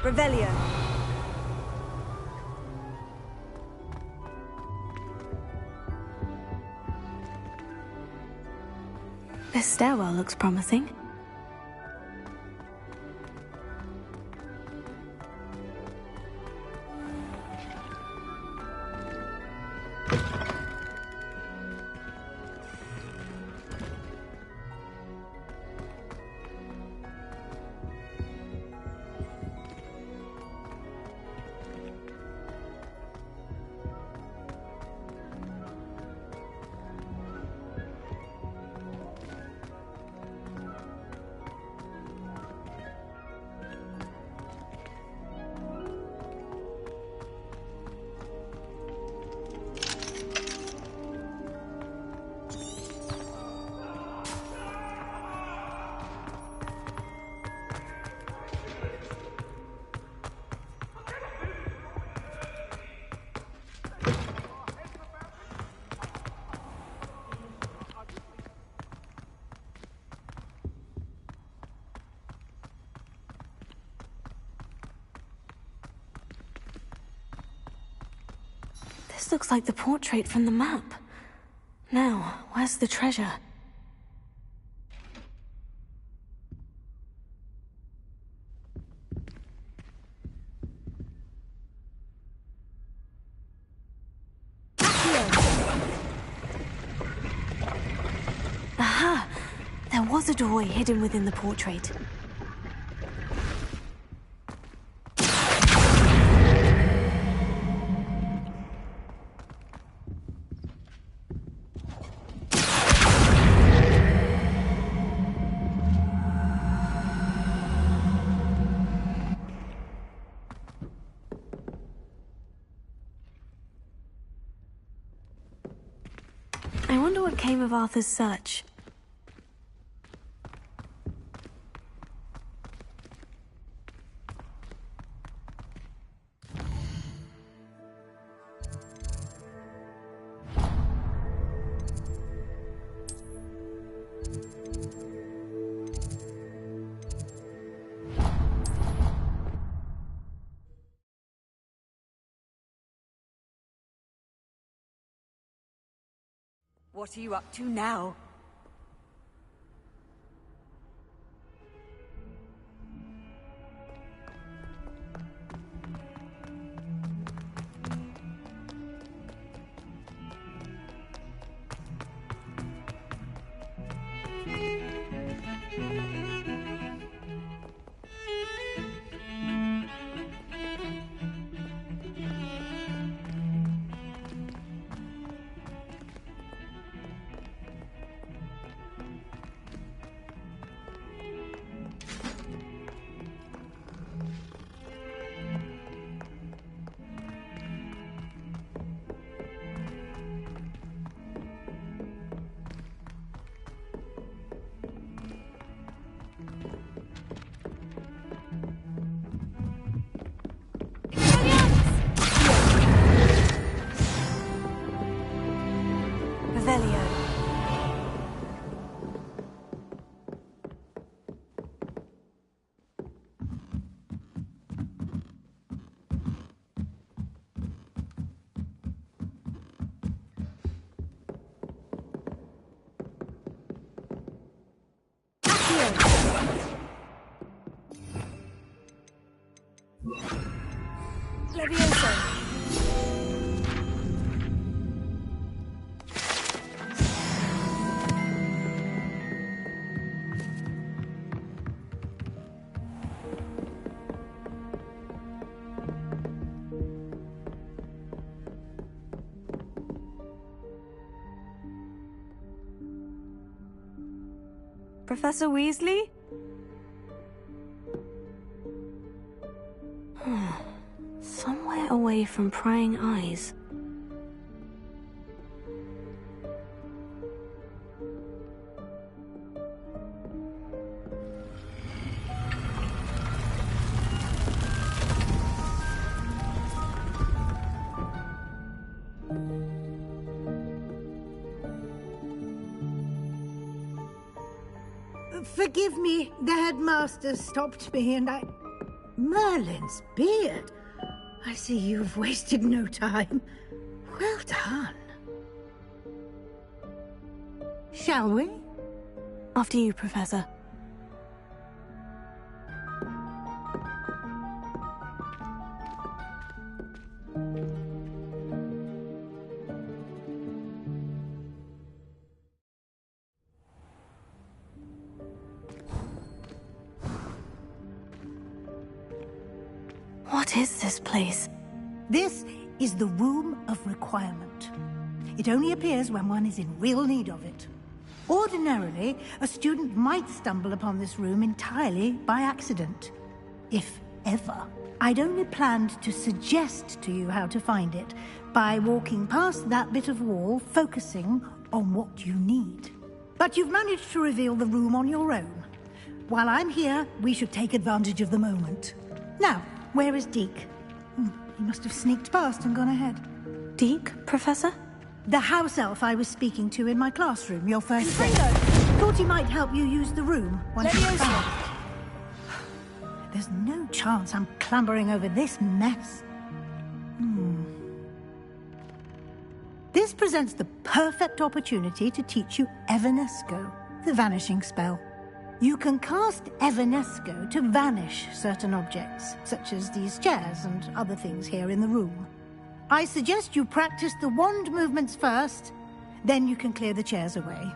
Revelio. This stairwell looks promising. This looks like the portrait from the map. Now, where's the treasure? Aha! There was a doorway hidden within the portrait. I wonder what came of Arthur's search. What are you up to now? Professor Weasley? Somewhere away from prying eyes. Forgive me, the headmaster stopped me and I... Merlin's beard. I see you've wasted no time. Well done. Shall we? After you, Professor. What is this place? This is the Room of Requirement. It only appears when one is in real need of it. Ordinarily, a student might stumble upon this room entirely by accident. If ever. I'd only planned to suggest to you how to find it by walking past that bit of wall, focusing on what you need. But you've managed to reveal the room on your own. While I'm here, we should take advantage of the moment. Now, where is Deke? He must have sneaked past and gone ahead. Deke, Professor? The house elf I was speaking to in my classroom, your first day. Thought he might help you use the room once you found it. There's no chance I'm clambering over this mess. This presents the perfect opportunity to teach you Evanesco, the vanishing spell. You can cast Evanesco to vanish certain objects, such as these chairs and other things here in the room. I suggest you practice the wand movements first, then you can clear the chairs away.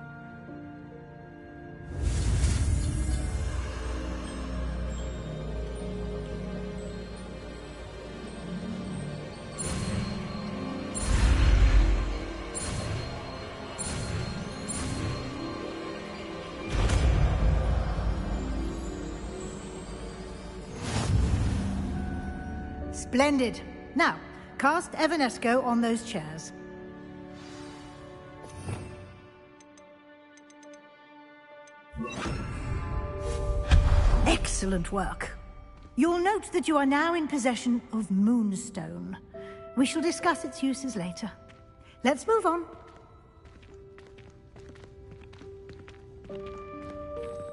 Splendid. Now, cast Evanesco on those chairs. Excellent work. You'll note that you are now in possession of Moonstone. We shall discuss its uses later. Let's move on.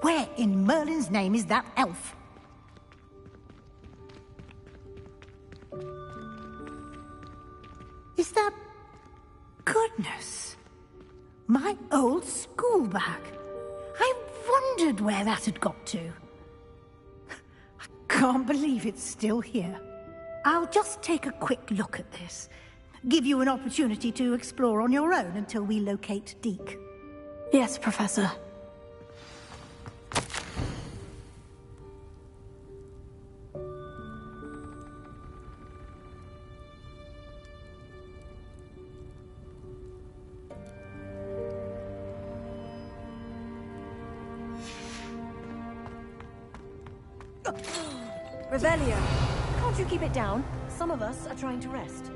Where in Merlin's name is that elf? Is that... Goodness! My old school bag. I wondered where that had got to. I can't believe it's still here. I'll just take a quick look at this. Give you an opportunity to explore on your own until we locate Deke. Yes, Professor. Revelio, can't you keep it down? Some of us are trying to rest.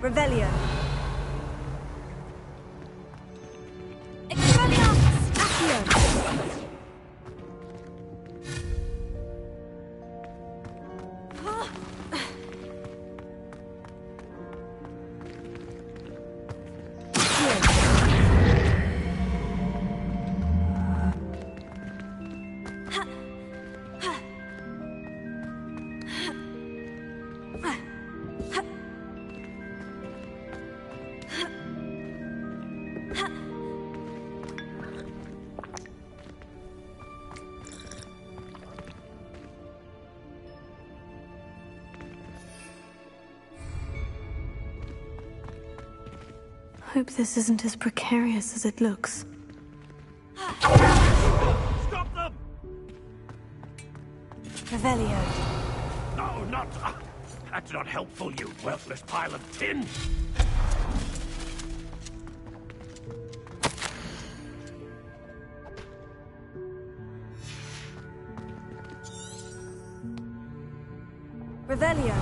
Revelio. Expelliarmus Accio. Hope this isn't as precarious as it looks. Stop them! Revelio. No, not... that's not helpful, you worthless pile of tin! Revelio.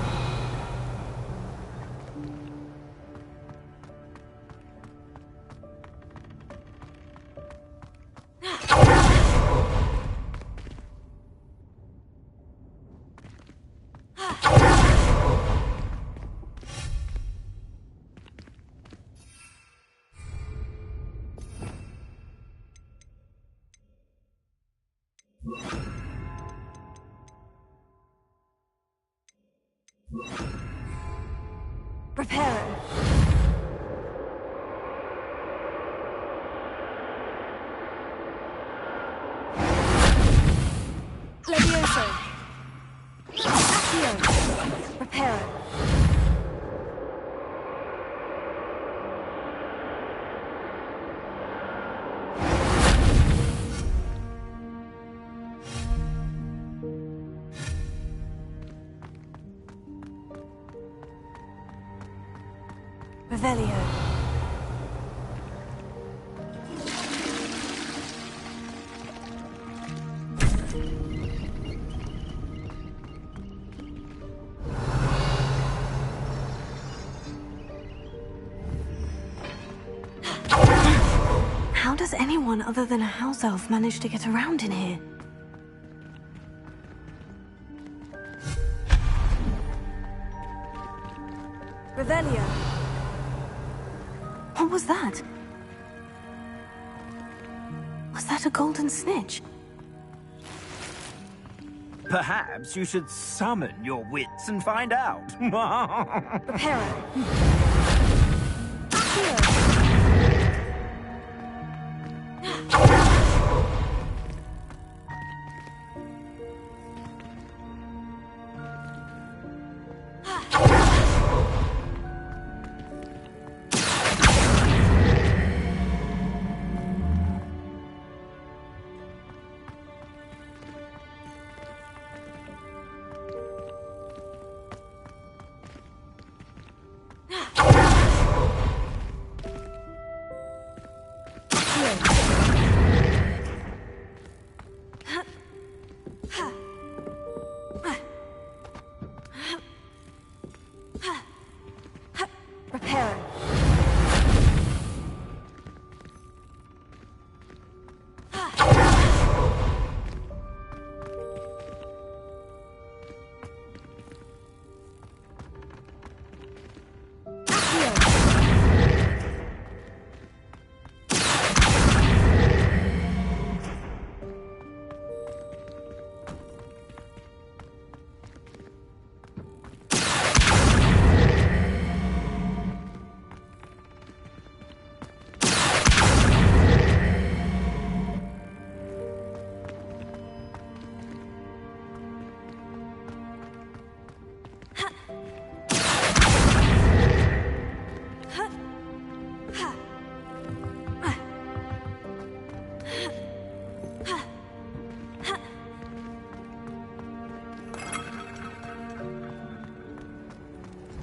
Reparo. Levioso. Accio. Reparo. Revelio. does anyone other than a house elf manage to get around in here? Revelio. What was that? Was that a golden snitch? Perhaps you should summon your wits and find out. Prepare.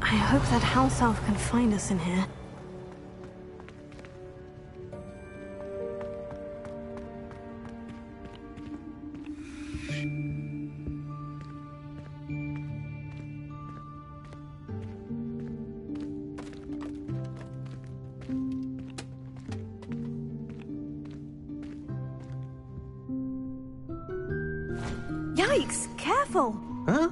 I hope that house elf can find us in here. Yikes! Careful! Huh?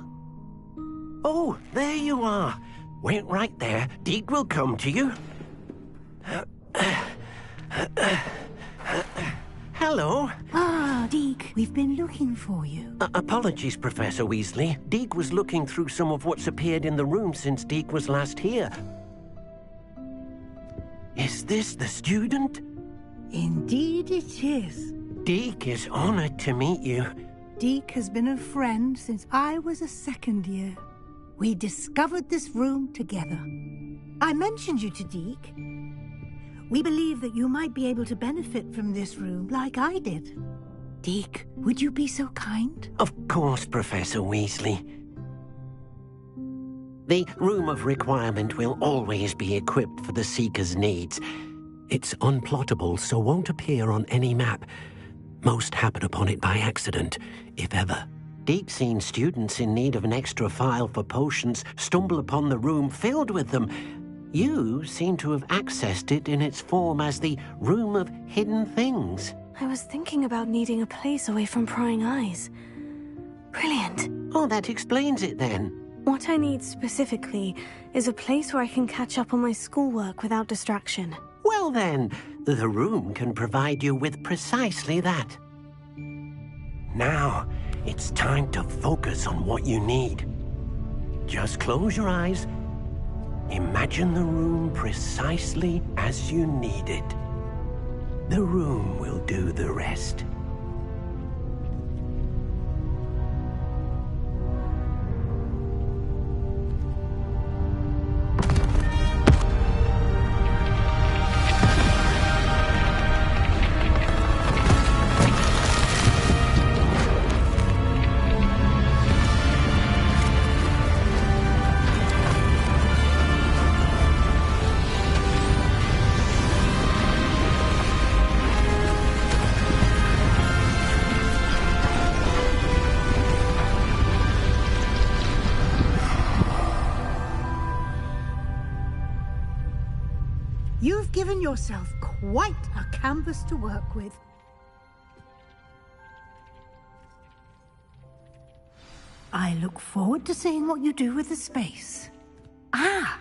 Oh, there you are. Wait right there. Deke will come to you. Hello. Ah, Deke, we've been looking for you. Apologies, Professor Weasley. Deke was looking through some of what's appeared in the room since Deke was last here. Is this the student? Indeed it is. Deke is honored to meet you. Deke has been a friend since I was a second year. We discovered this room together. I mentioned you to Deke. We believe that you might be able to benefit from this room like I did. Deke, would you be so kind? Of course, Professor Weasley. The Room of Requirement will always be equipped for the Seeker's needs. It's unplottable, so won't appear on any map. Most happen upon it by accident, if ever. Deke's seen students in need of an extra file for potions stumble upon the room filled with them. You seem to have accessed it in its form as the Room of Hidden Things. I was thinking about needing a place away from prying eyes. Brilliant. Oh, that explains it then. What I need specifically is a place where I can catch up on my schoolwork without distraction. Well then, the room can provide you with precisely that. Now, it's time to focus on what you need. Just close your eyes. Imagine the room precisely as you need it. The room will do the rest. given yourself quite a canvas to work with. I look forward to seeing what you do with the space. Ah,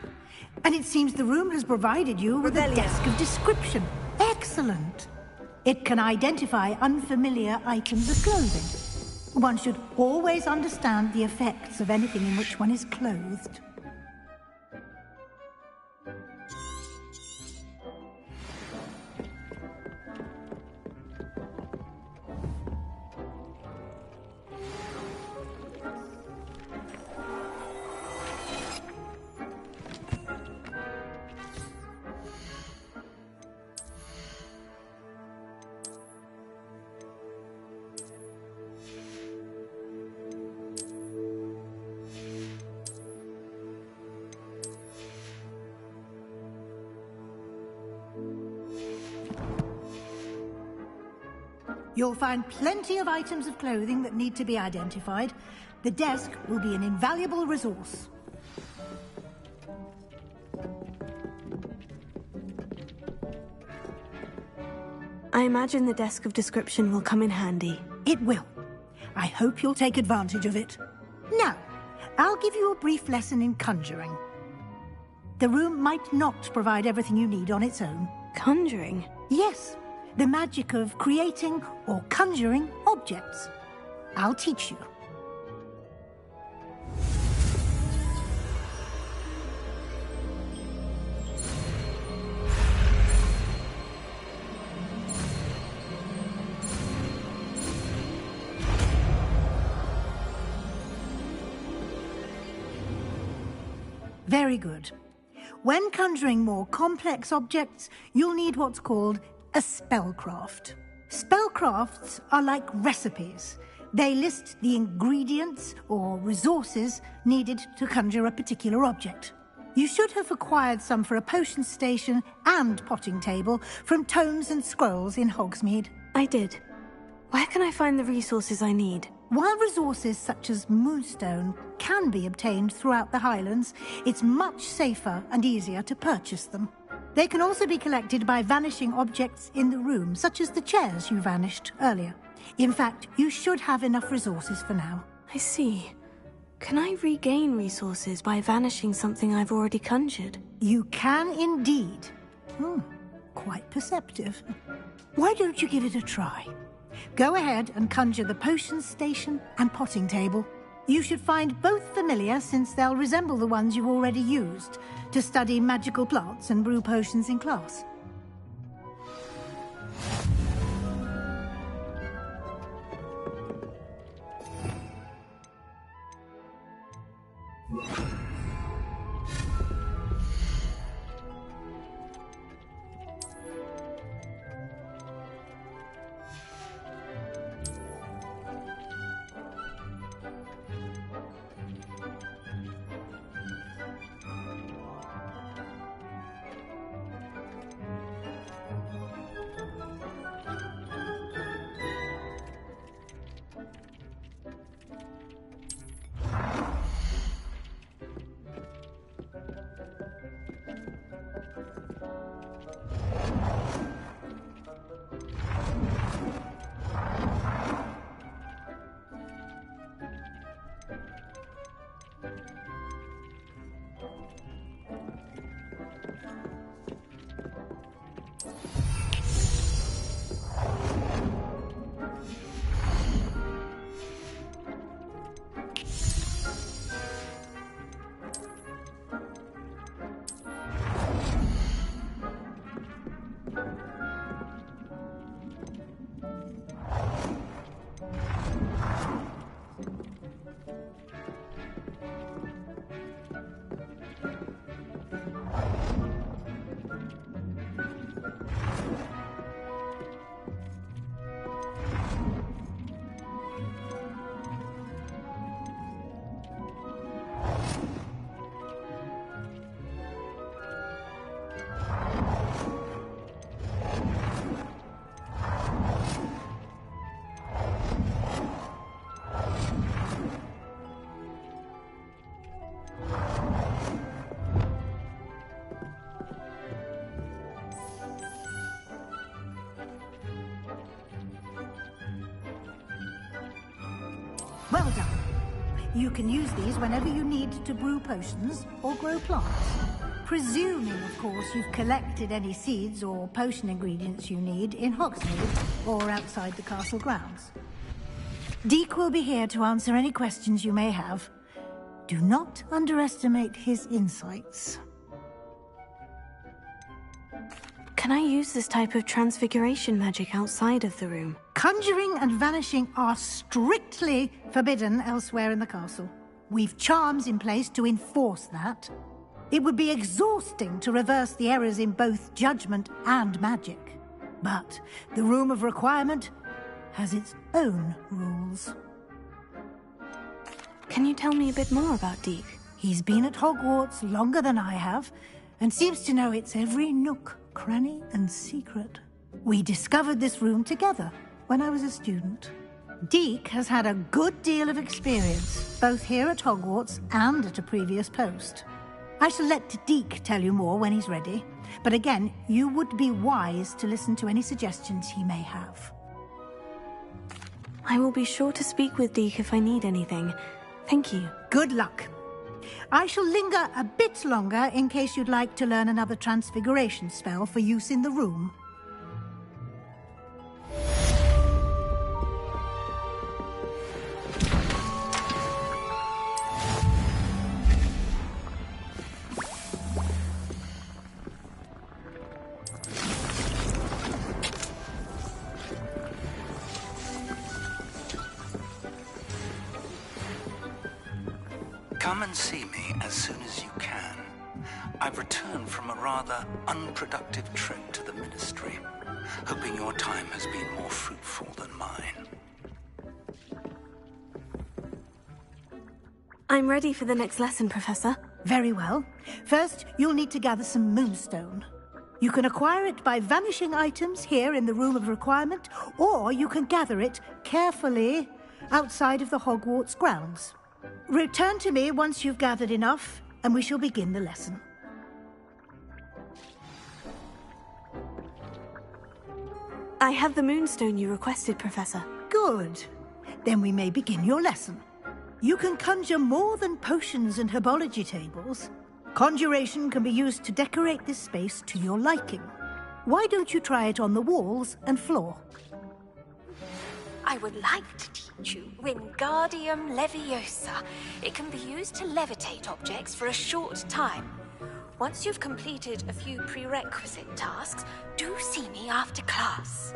and it seems the room has provided you with a desk of description. Excellent. It can identify unfamiliar items of clothing. One should always understand the effects of anything in which one is clothed. You'll find plenty of items of clothing that need to be identified. The desk will be an invaluable resource. I imagine the desk of description will come in handy. It will. I hope you'll take advantage of it. Now, I'll give you a brief lesson in conjuring. The room might not provide everything you need on its own. Conjuring? Yes. The magic of creating or conjuring objects. I'll teach you. Very good. When conjuring more complex objects, you'll need what's called a spellcraft. Spellcrafts are like recipes. They list the ingredients or resources needed to conjure a particular object. You should have acquired some for a potion station and potting table from tomes and scrolls in Hogsmeade. I did. Where can I find the resources I need? While resources such as moonstone can be obtained throughout the Highlands, it's much safer and easier to purchase them. They can also be collected by vanishing objects in the room, such as the chairs you vanished earlier. In fact, you should have enough resources for now. I see. Can I regain resources by vanishing something I've already conjured? You can indeed. Quite perceptive. Why don't you give it a try? Go ahead and conjure the potion station and potting table. You should find both familiar, since they'll resemble the ones you've already used to study magical plants and brew potions in class. Well done. You can use these whenever you need to brew potions or grow plants. Presuming, of course, you've collected any seeds or potion ingredients you need in Hogsmeade or outside the castle grounds. Deek will be here to answer any questions you may have. Do not underestimate his insights. Can I use this type of transfiguration magic outside of the room? Conjuring and vanishing are strictly forbidden elsewhere in the castle. We've charms in place to enforce that. It would be exhausting to reverse the errors in both judgment and magic. But the Room of Requirement has its own rules. Can you tell me a bit more about Deek? He's been at Hogwarts longer than I have, and seems to know its every nook, cranny, and secret. We discovered this room together when I was a student. Deek has had a good deal of experience, both here at Hogwarts and at a previous post. I shall let Deek tell you more when he's ready, but again, you would be wise to listen to any suggestions he may have. I will be sure to speak with Deek if I need anything. Thank you. Good luck. I shall linger a bit longer in case you'd like to learn another transfiguration spell for use in the room. Come and see me as soon as you can. I've returned from a rather unproductive trip to the Ministry, hoping your time has been more fruitful than mine. I'm ready for the next lesson, Professor. Very well. First, you'll need to gather some moonstone. You can acquire it by vanishing items here in the Room of Requirement, or you can gather it carefully outside of the Hogwarts grounds. Return to me once you've gathered enough, and we shall begin the lesson. I have the moonstone you requested, Professor. Good. Then we may begin your lesson. You can conjure more than potions and herbology tables. Conjuration can be used to decorate this space to your liking. Why don't you try it on the walls and floor? I would like to teach you Wingardium Leviosa. It can be used to levitate objects for a short time. Once you've completed a few prerequisite tasks, do see me after class.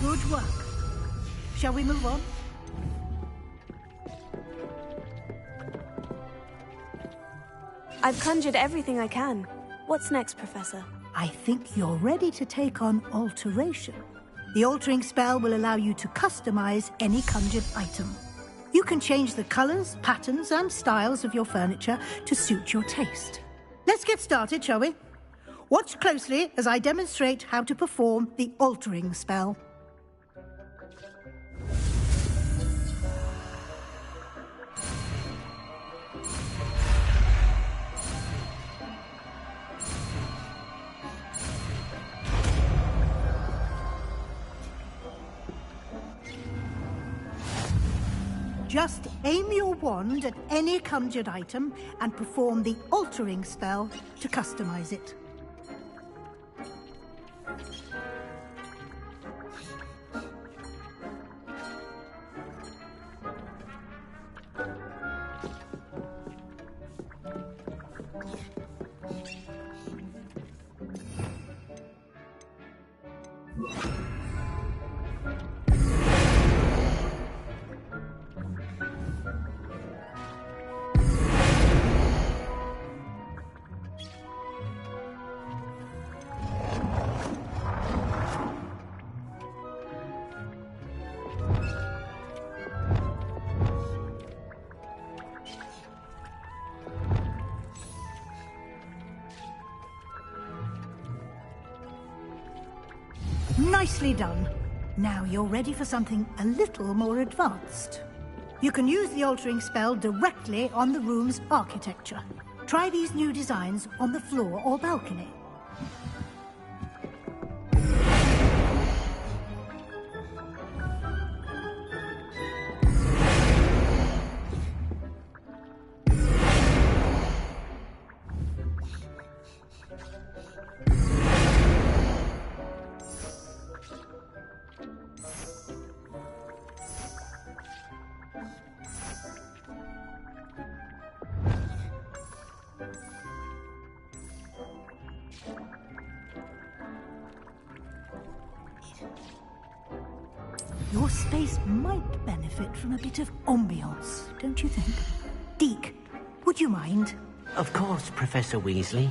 Good work. Shall we move on? I've conjured everything I can. What's next, Professor? I think you're ready to take on alteration. The altering spell will allow you to customize any conjured item. You can change the colors, patterns, and styles of your furniture to suit your taste. Let's get started, shall we? Watch closely as I demonstrate how to perform the altering spell. Just aim your wand at any conjured item and perform the altering spell to customize it. Nicely done. Now you're ready for something a little more advanced. You can use the altering spell directly on the room's architecture. Try these new designs on the floor or balcony. Your space might benefit from a bit of ambiance, don't you think? Deke, would you mind? Of course, Professor Weasley.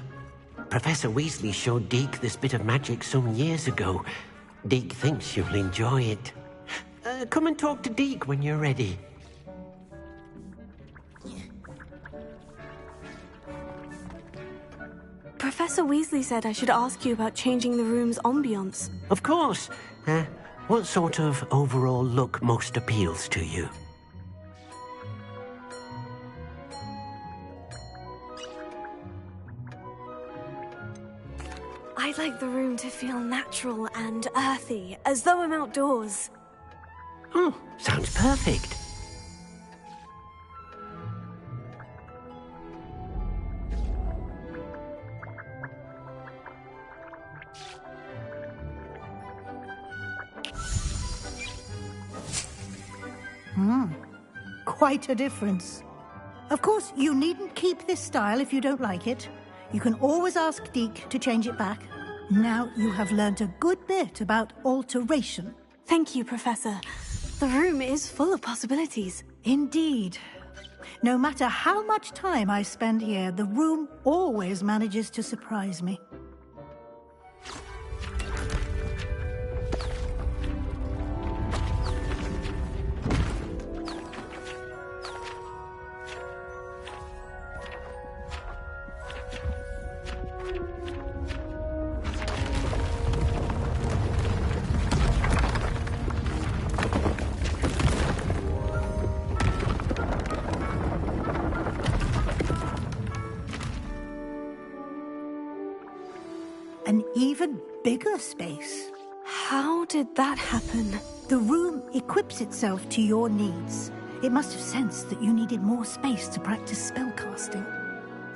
Professor Weasley showed Deke this bit of magic some years ago. Deke thinks you'll enjoy it. Come and talk to Deke when you're ready. Professor Weasley said I should ask you about changing the room's ambiance. Of course. What sort of overall look most appeals to you? I'd like the room to feel natural and earthy, as though I'm outdoors. Oh, sounds perfect. Quite a difference. Of course, you needn't keep this style if you don't like it. You can always ask Deke to change it back. Now you have learnt a good bit about alteration. Thank you, Professor. The room is full of possibilities. Indeed. No matter how much time I spend here, the room always manages to surprise me. An even bigger space. How did that happen? The room equips itself to your needs. It must have sensed that you needed more space to practice spellcasting.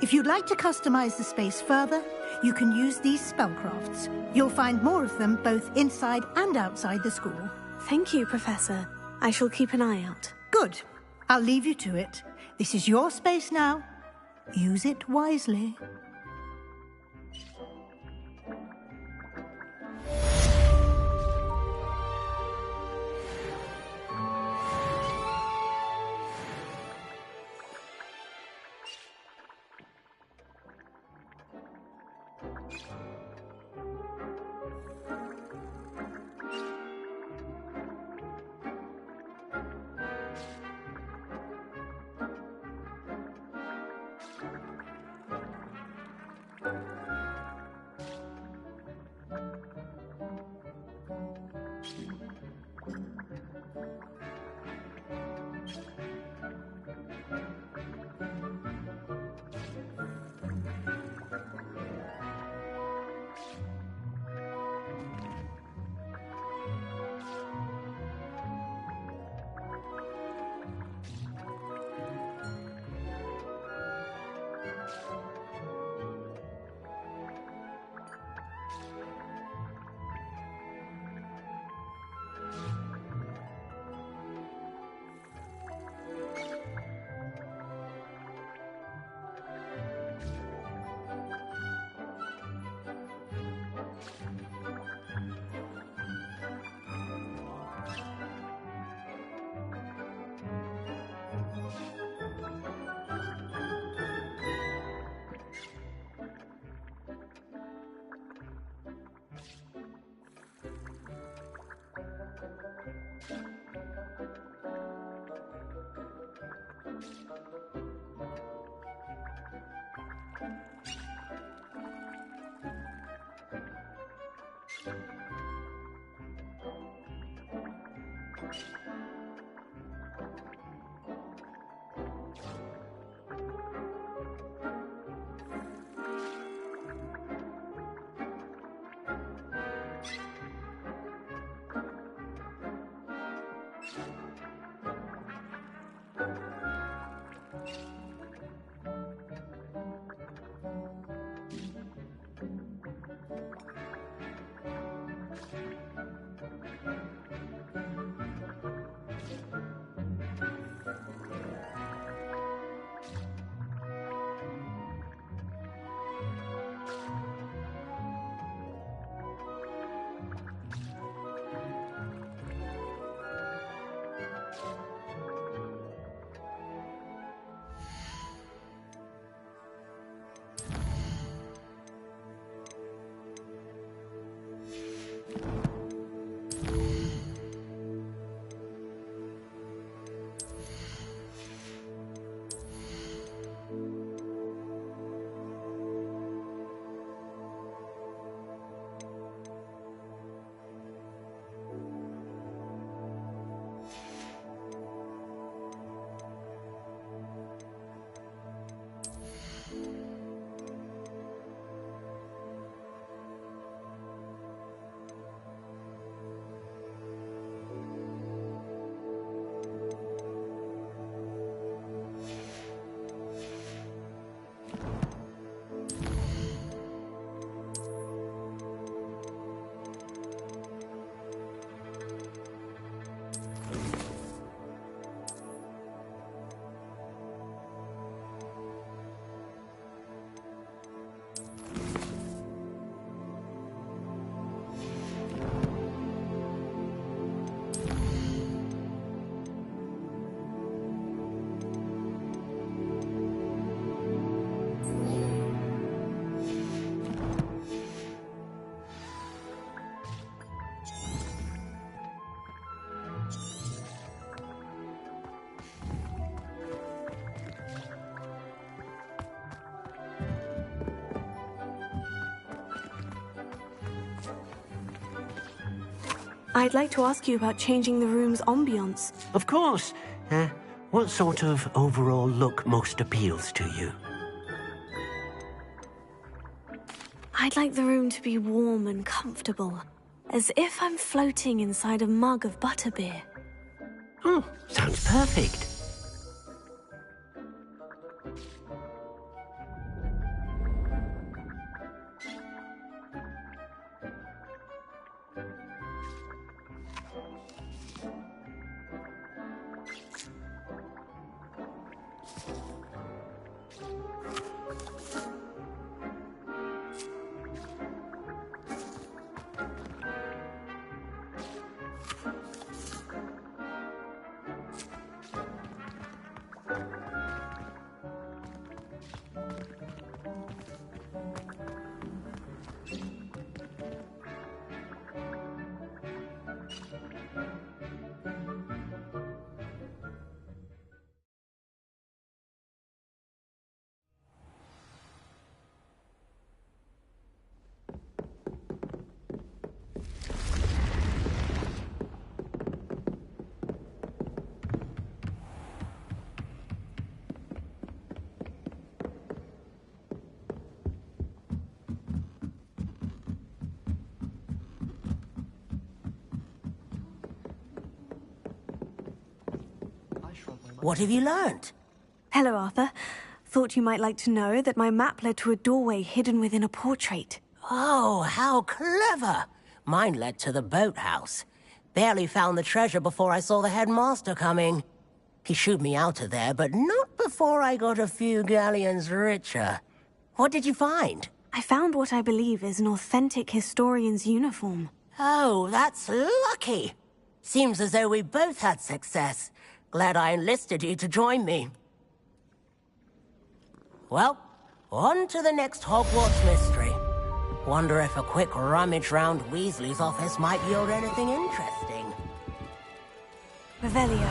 If you'd like to customize the space further, you can use these spellcrafts. You'll find more of them both inside and outside the school. Thank you, Professor. I shall keep an eye out. Good. I'll leave you to it. This is your space now. Use it wisely. I'd like to ask you about changing the room's ambiance. Of course. What sort of overall look most appeals to you? I'd like the room to be warm and comfortable, as if I'm floating inside a mug of butterbeer. Oh, sounds perfect. What have you learnt? Hello, Arthur. Thought you might like to know that my map led to a doorway hidden within a portrait. Oh, how clever! Mine led to the boathouse. Barely found the treasure before I saw the headmaster coming. He shooed me out of there, but not before I got a few galleons richer. What did you find? I found what I believe is an authentic historian's uniform. Oh, that's lucky. Seems as though we both had success. Glad I enlisted you to join me. Well, on to the next Hogwarts mystery. Wonder if a quick rummage round Weasley's office might yield anything interesting. Revelio.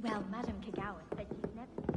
Well, Madame Kagawa said you'd never...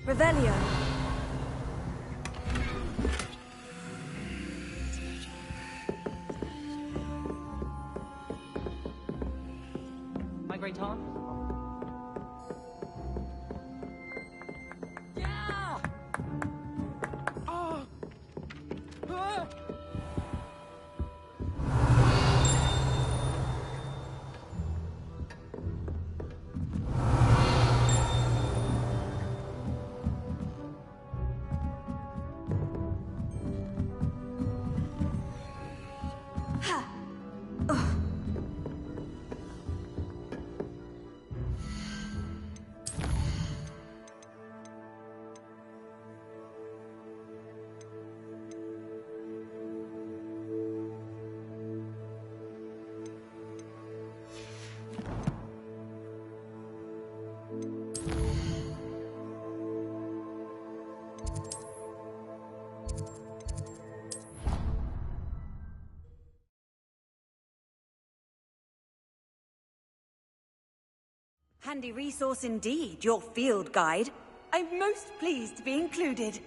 Revelio. My great aunt? Handy resource indeed, your field guide. I'm most pleased to be included.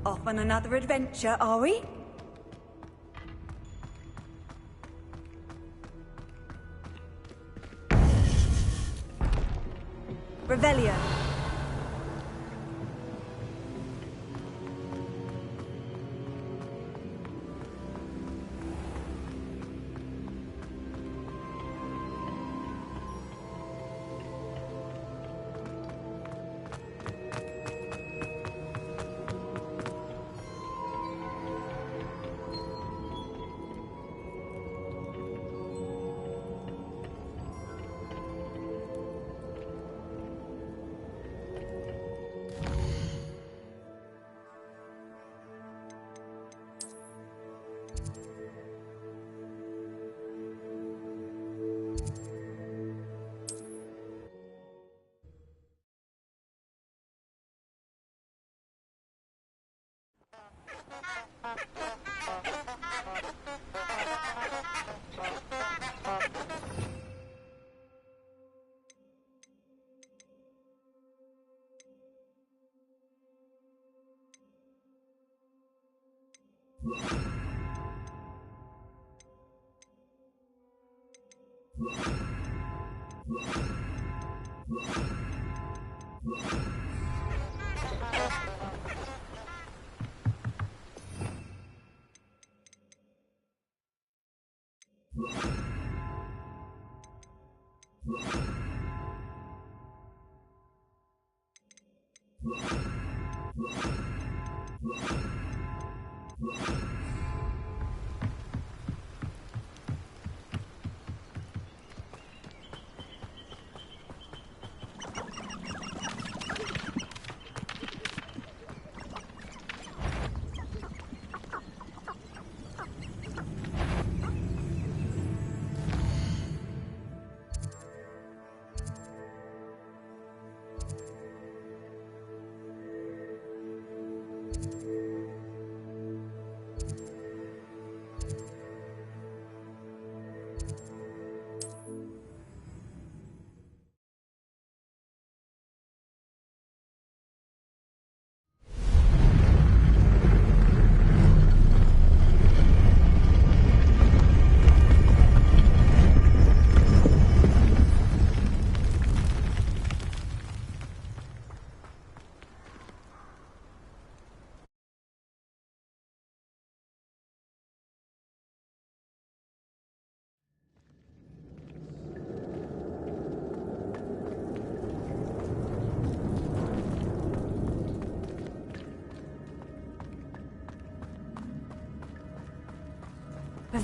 Off on another adventure, are we? Revelio.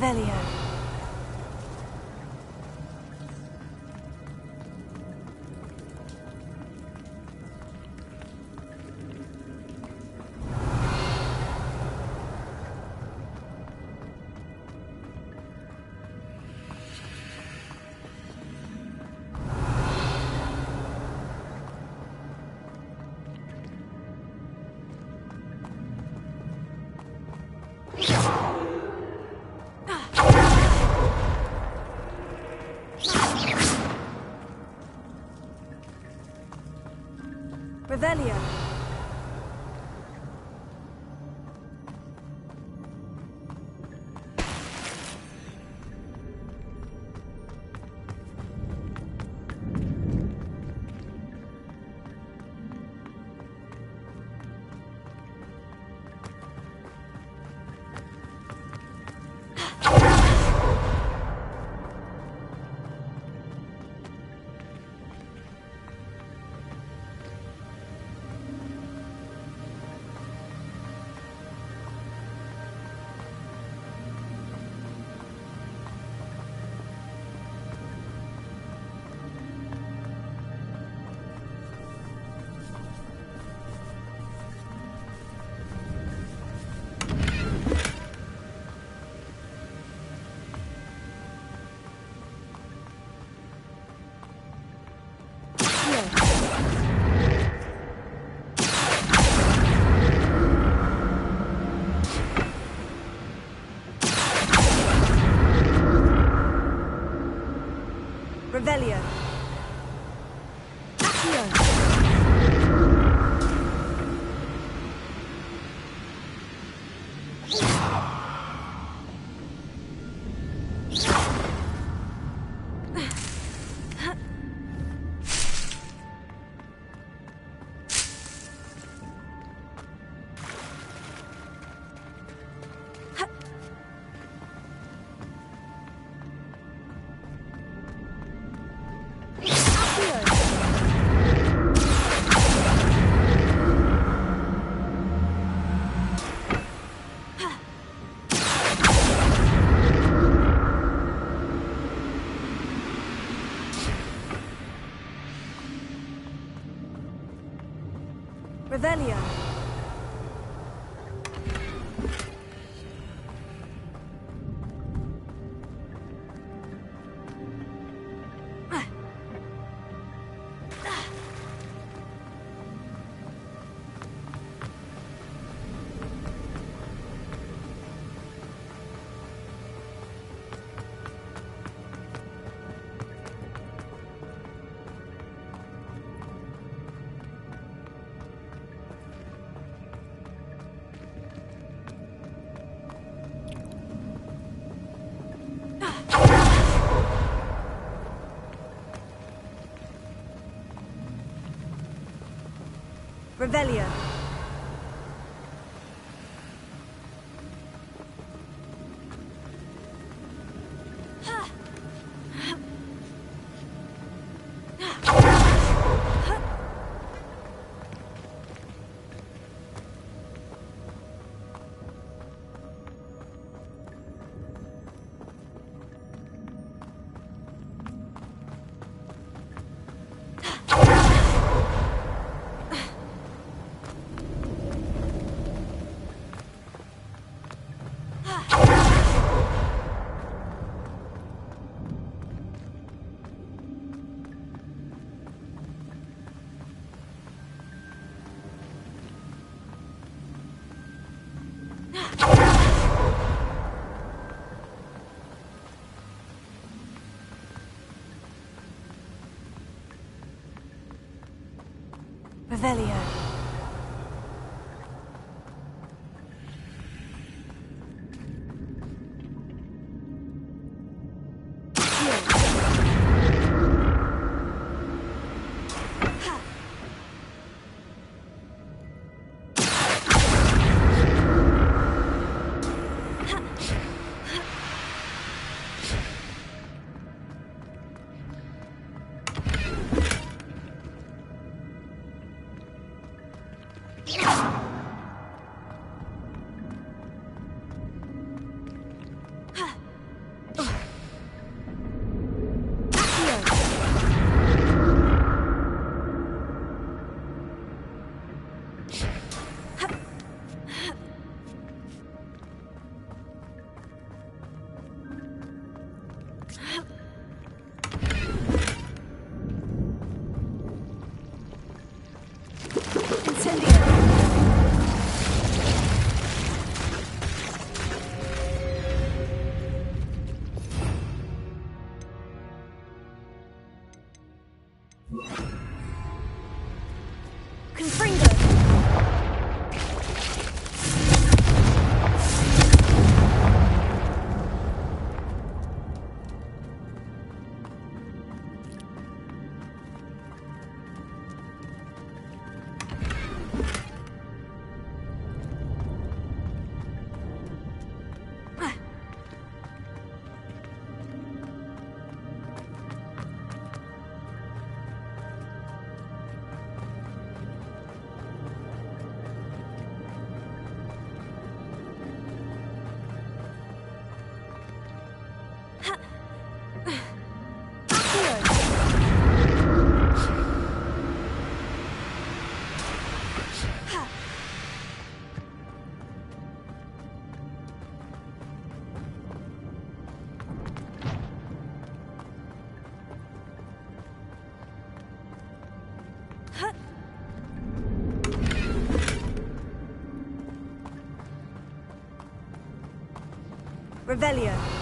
Revelio. Revelio. Revelio. Revelio. Revelio. Revelio. Confringo! Revelio.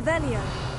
Revelio.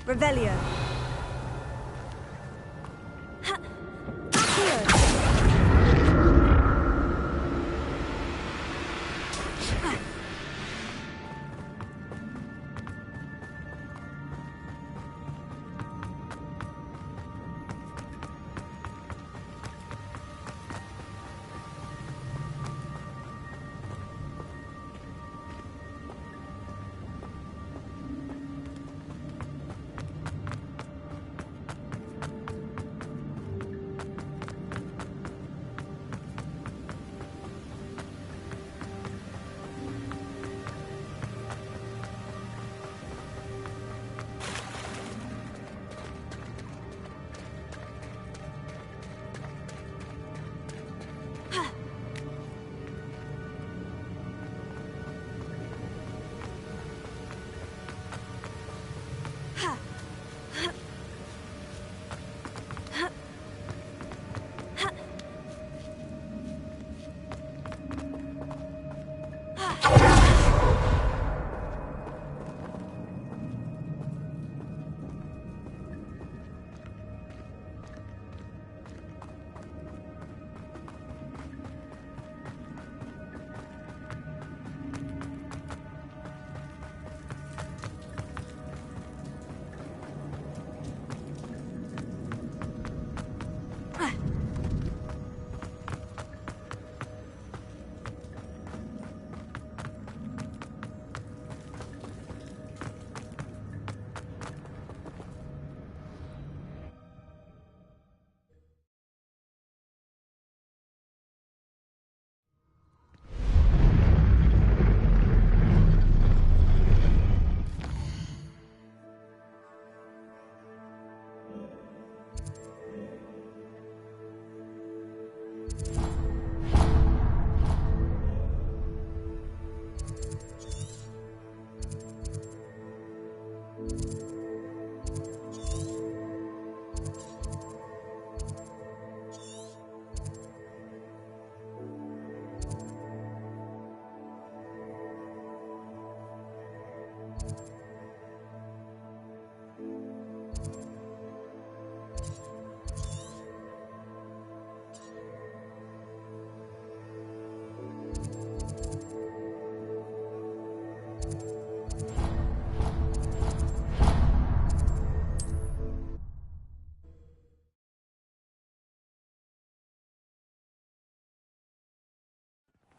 Revelio.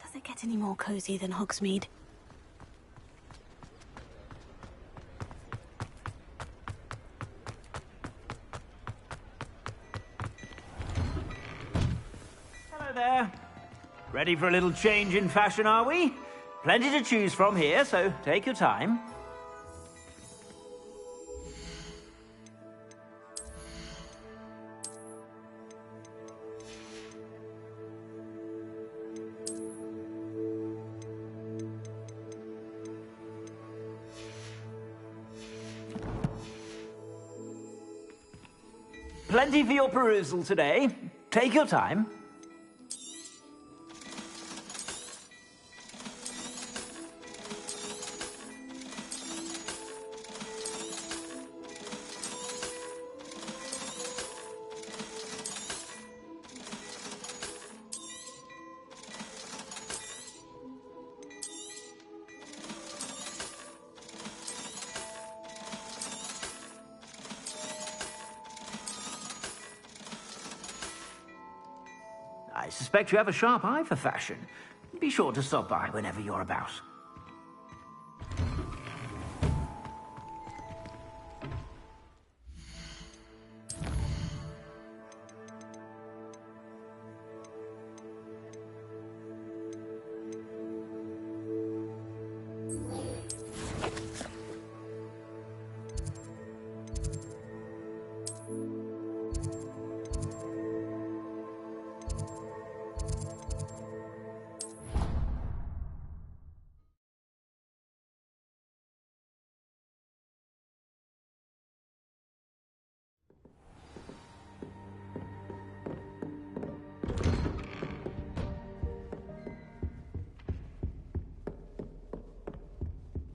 Does it get any more cozy than Hogsmeade? Hello there. Ready for a little change in fashion, are we? Plenty to choose from here, so take your time. Plenty for your perusal today. Take your time. I suspect you have a sharp eye for fashion. Be sure to stop by whenever you're about.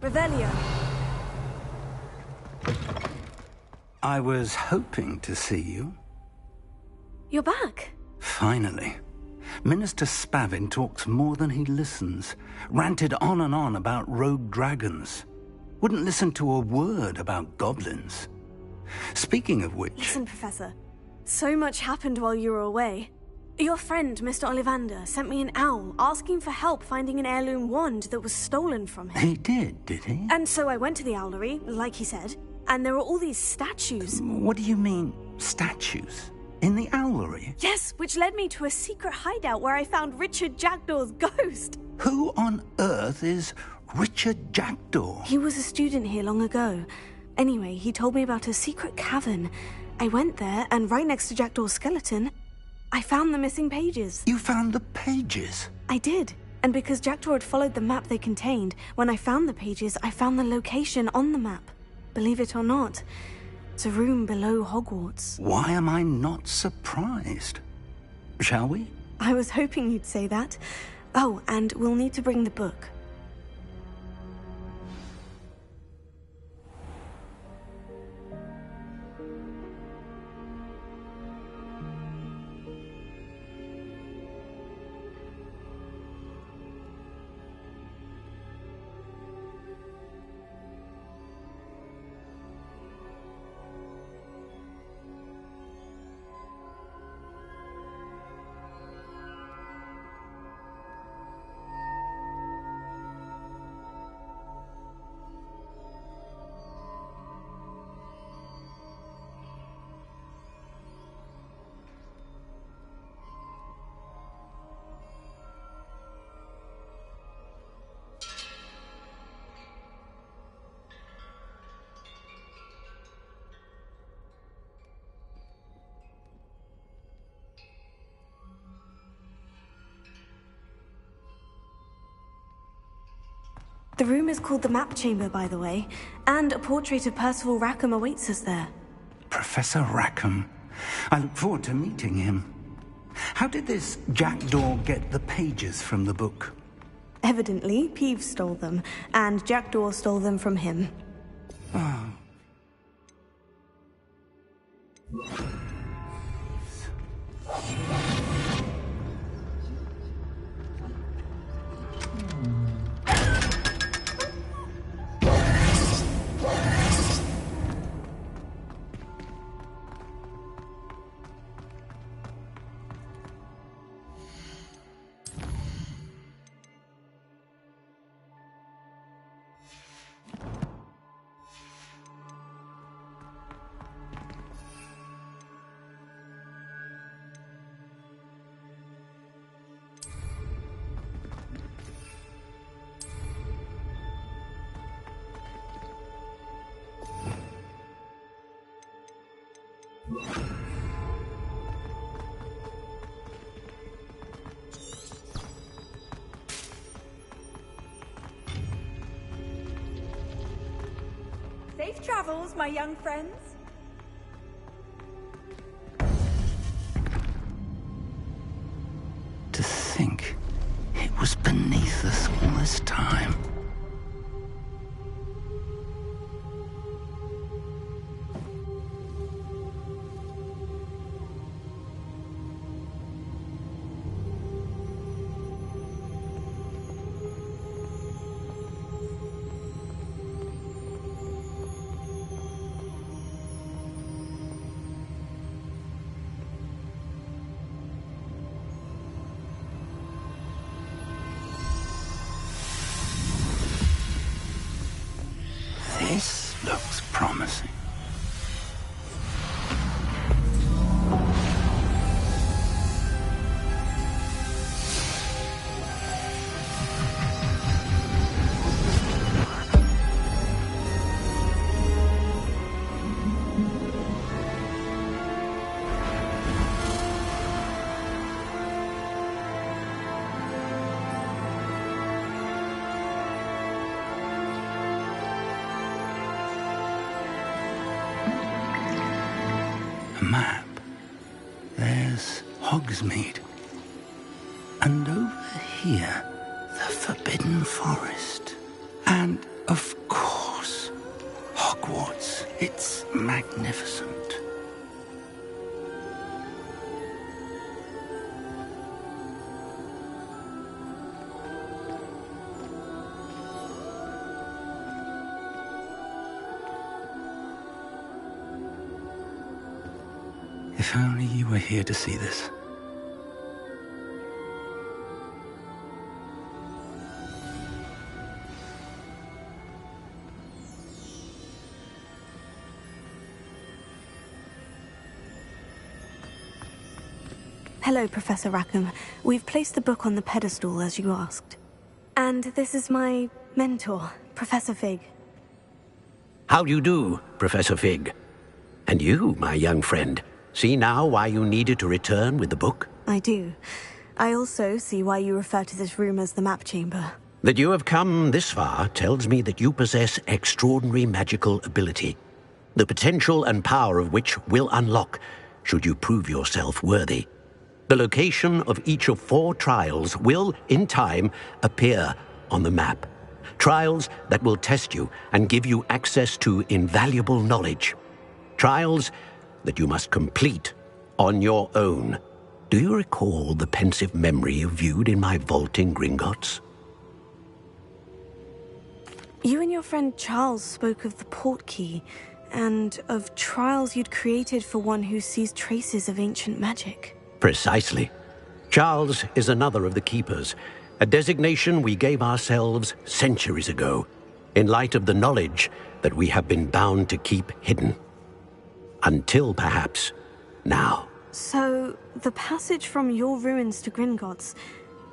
Revelio. I was hoping to see you. You're back. Finally. Minister Spavin talks more than he listens. Ranted on and on about rogue dragons. Wouldn't listen to a word about goblins. Speaking of which... Listen, Professor. So much happened while you were away. Your friend, Mr. Ollivander, sent me an owl asking for help finding an heirloom wand that was stolen from him. He did he? And so I went to the owlery, like he said, and there were all these statues. What do you mean, statues? In the owlery? Yes, which led me to a secret hideout where I found Richard Jackdaw's ghost. Who on earth is Richard Jackdaw? He was a student here long ago. Anyway, he told me about a secret cavern. I went there, and right next to Jackdaw's skeleton, I found the missing pages. You found the pages? I did. And because Jackdaw had followed the map they contained, when I found the pages, I found the location on the map. Believe it or not, it's a room below Hogwarts. Why am I not surprised? Shall we? I was hoping you'd say that. Oh, and we'll need to bring the book. The room is called the Map Chamber, by the way, and a portrait of Percival Rackham awaits us there. Professor Rackham. I look forward to meeting him. How did this Jackdaw get the pages from the book? Evidently, Peeves stole them, and Jackdaw stole them from him. Oh. Safe travels, my young friends. To think it was beneath us all this time. This looks promising. A map. There's Hogsmeade. And over here, the Forbidden Forest. And, of course, Hogwarts. It's magnificent. If only you were here to see this. Hello, Professor Rackham. We've placed the book on the pedestal as you asked. And this is my mentor, Professor Fig. How do you do, Professor Fig? And you, my young friend, see now why you needed to return with the book? I do. I also see why you refer to this room as the map chamber. That you have come this far tells me that you possess extraordinary magical ability, the potential and power of which will unlock should you prove yourself worthy. The location of each of 4 trials will, in time, appear on the map. Trials that will test you and give you access to invaluable knowledge. Trials that you must complete on your own. Do you recall the pensive memory you viewed in my vault in Gringotts? You and your friend Charles spoke of the portkey, and of trials you'd created for one who sees traces of ancient magic. Precisely. Charles is another of the Keepers, a designation we gave ourselves centuries ago, in light of the knowledge that we have been bound to keep hidden. Until, perhaps, now. So, the passage from your ruins to Gringotts,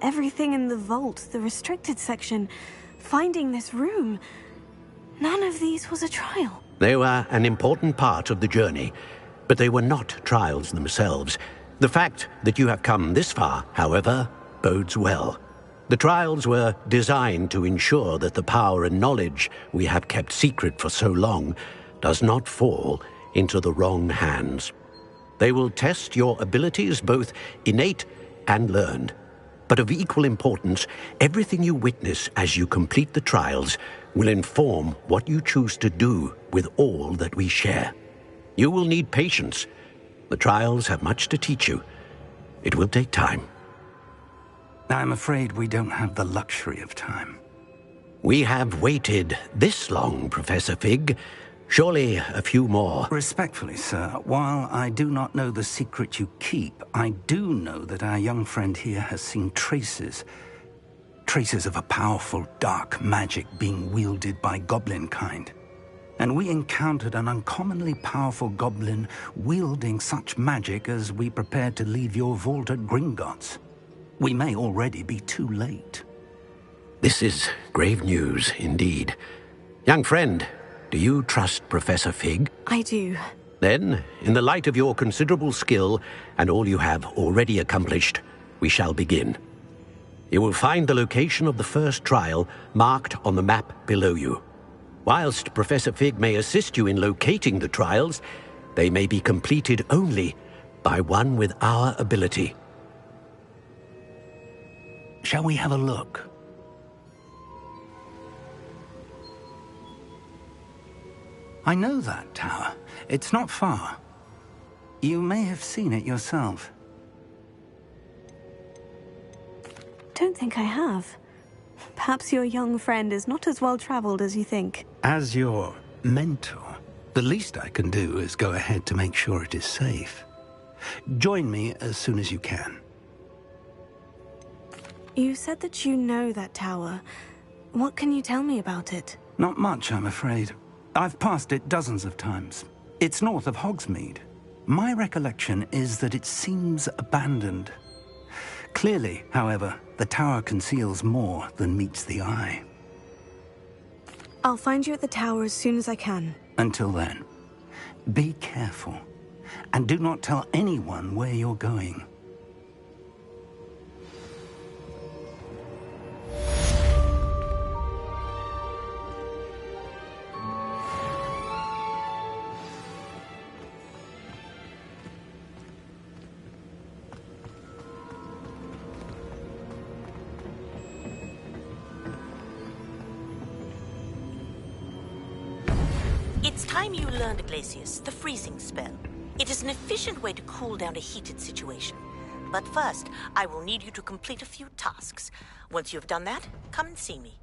everything in the vault, the restricted section, finding this room, none of these was a trial. They were an important part of the journey, but they were not trials themselves. The fact that you have come this far, however, bodes well. The trials were designed to ensure that the power and knowledge we have kept secret for so long does not fall into the wrong hands. They will test your abilities, both innate and learned. But of equal importance, everything you witness as you complete the trials will inform what you choose to do with all that we share. You will need patience. The trials have much to teach you. It will take time. I'm afraid we don't have the luxury of time. We have waited this long, Professor Fig. Surely a few more. Respectfully, sir, while I do not know the secret you keep, I do know that our young friend here has seen traces of a powerful dark magic being wielded by goblin kind. And we encountered an uncommonly powerful goblin wielding such magic as we prepared to leave your vault at Gringotts. We may already be too late. This is grave news indeed. Young friend, do you trust Professor Fig? I do. Then, in the light of your considerable skill and all you have already accomplished, we shall begin. You will find the location of the first trial marked on the map below you. Whilst Professor Fig may assist you in locating the trials, they may be completed only by one with our ability. Shall we have a look? I know that tower. It's not far. You may have seen it yourself. Don't think I have. Perhaps your young friend is not as well-traveled as you think. As your mentor, the least I can do is go ahead to make sure it is safe. Join me as soon as you can. You said that you know that tower. What can you tell me about it? Not much, I'm afraid. I've passed it dozens of times. It's north of Hogsmeade. My recollection is that it seems abandoned. Clearly, however, the tower conceals more than meets the eye. I'll find you at the tower as soon as I can. Until then, be careful, and do not tell anyone where you're going. It's time you learned, Glacius, the freezing spell. It is an efficient way to cool down a heated situation. But first, I will need you to complete a few tasks. Once you have done that, come and see me.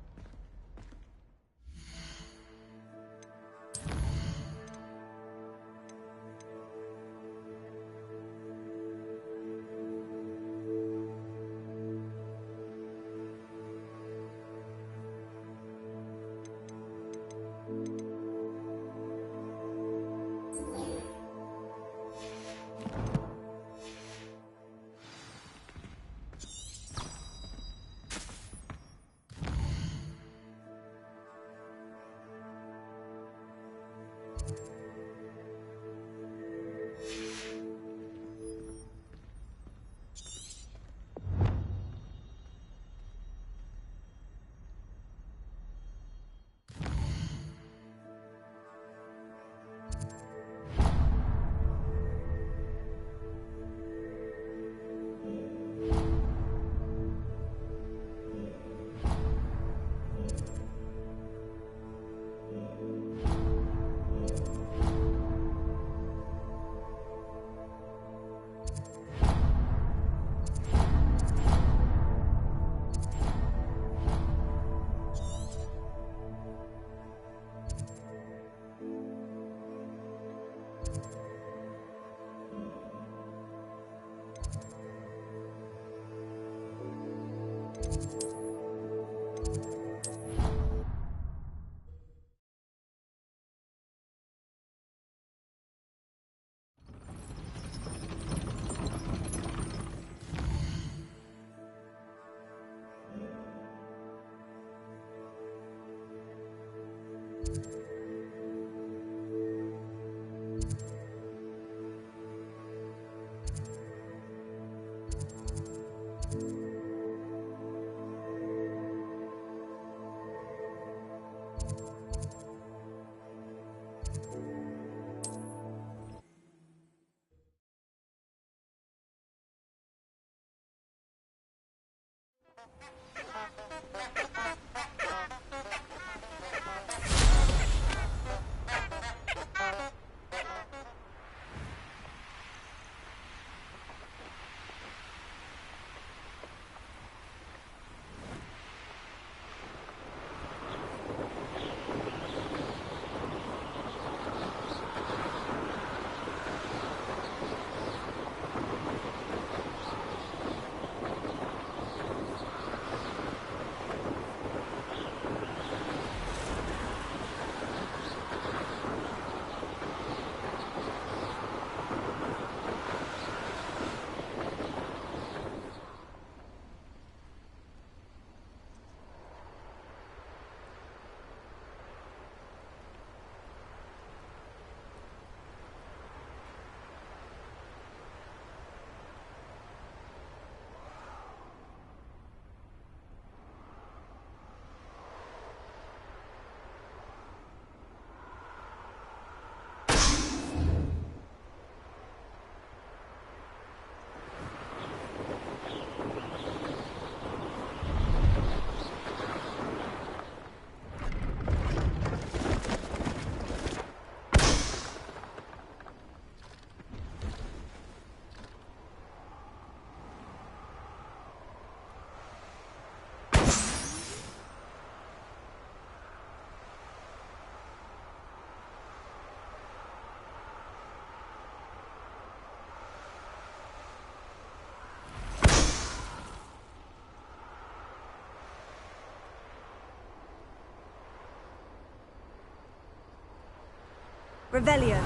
Revelio.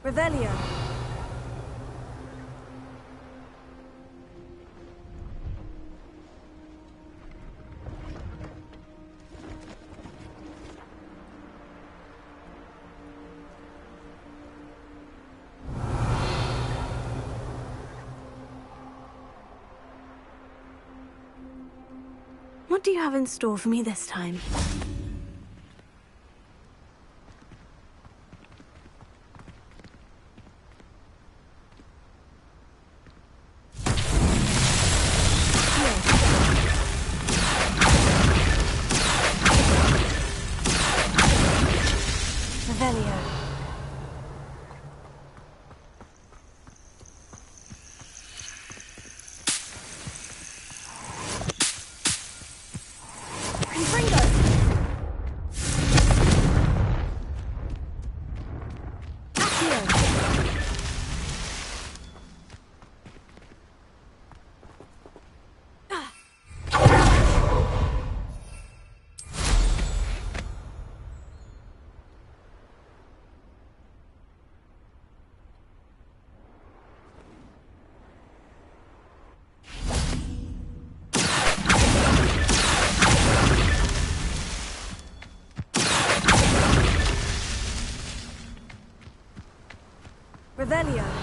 Revelio. What do you have in store for me this time? Revelio.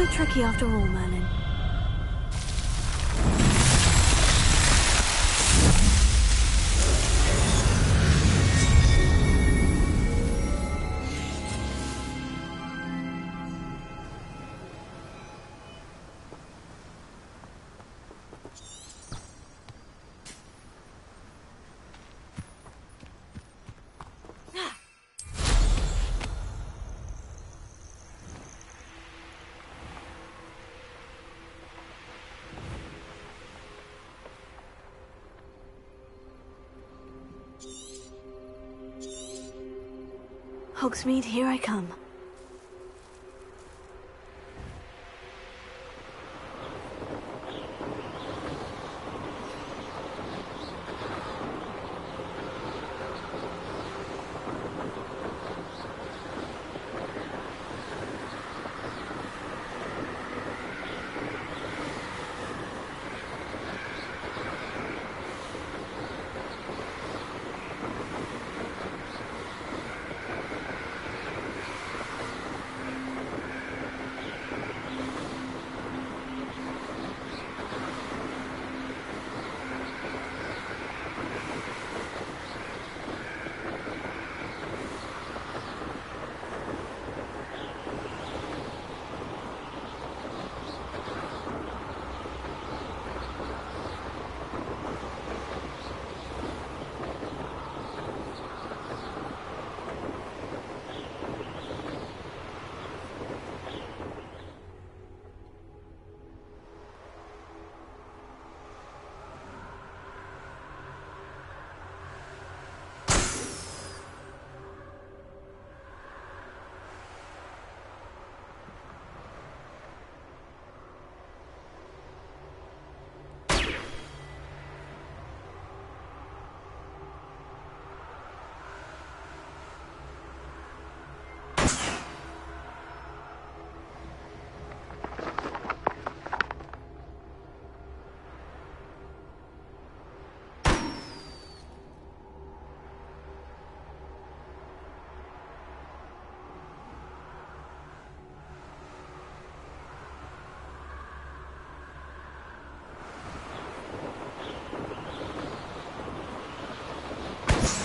so tricky after all, Merlin. Hogsmeade, here I come.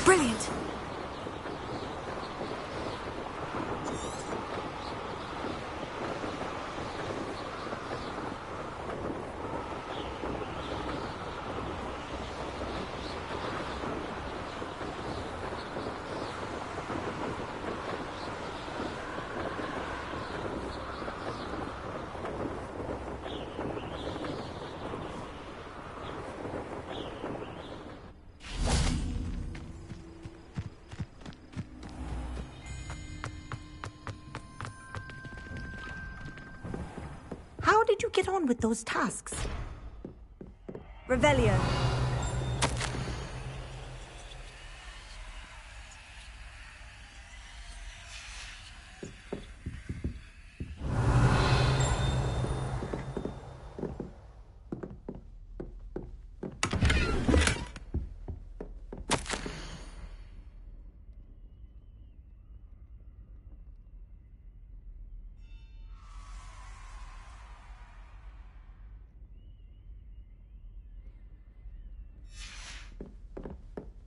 Brilliant! How did you get on with those tasks? Revelio.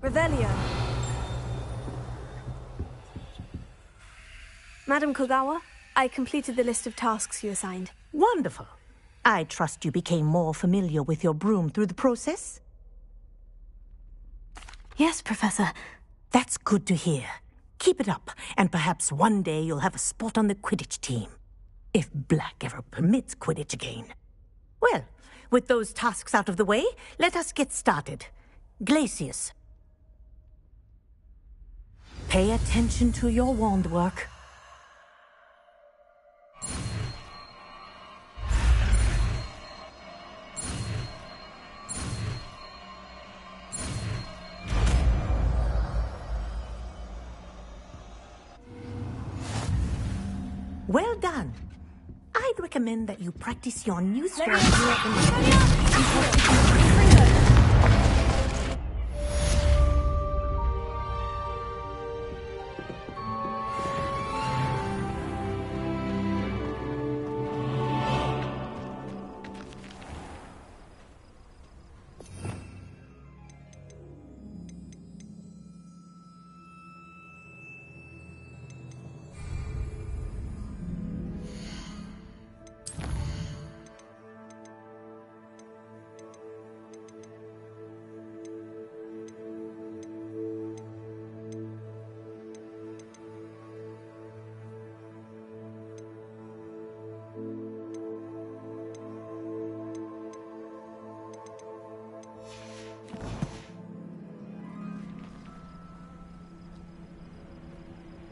Revelio. Madam Kogawa, I completed the list of tasks you assigned. Wonderful. I trust you became more familiar with your broom through the process? Yes, Professor. That's good to hear. Keep it up, and perhaps one day you'll have a spot on the Quidditch team. If Black ever permits Quidditch again. Well, with those tasks out of the way, let us get started. Glacius. Pay attention to your wand work. Well done. I'd recommend that you practice your new strategy in the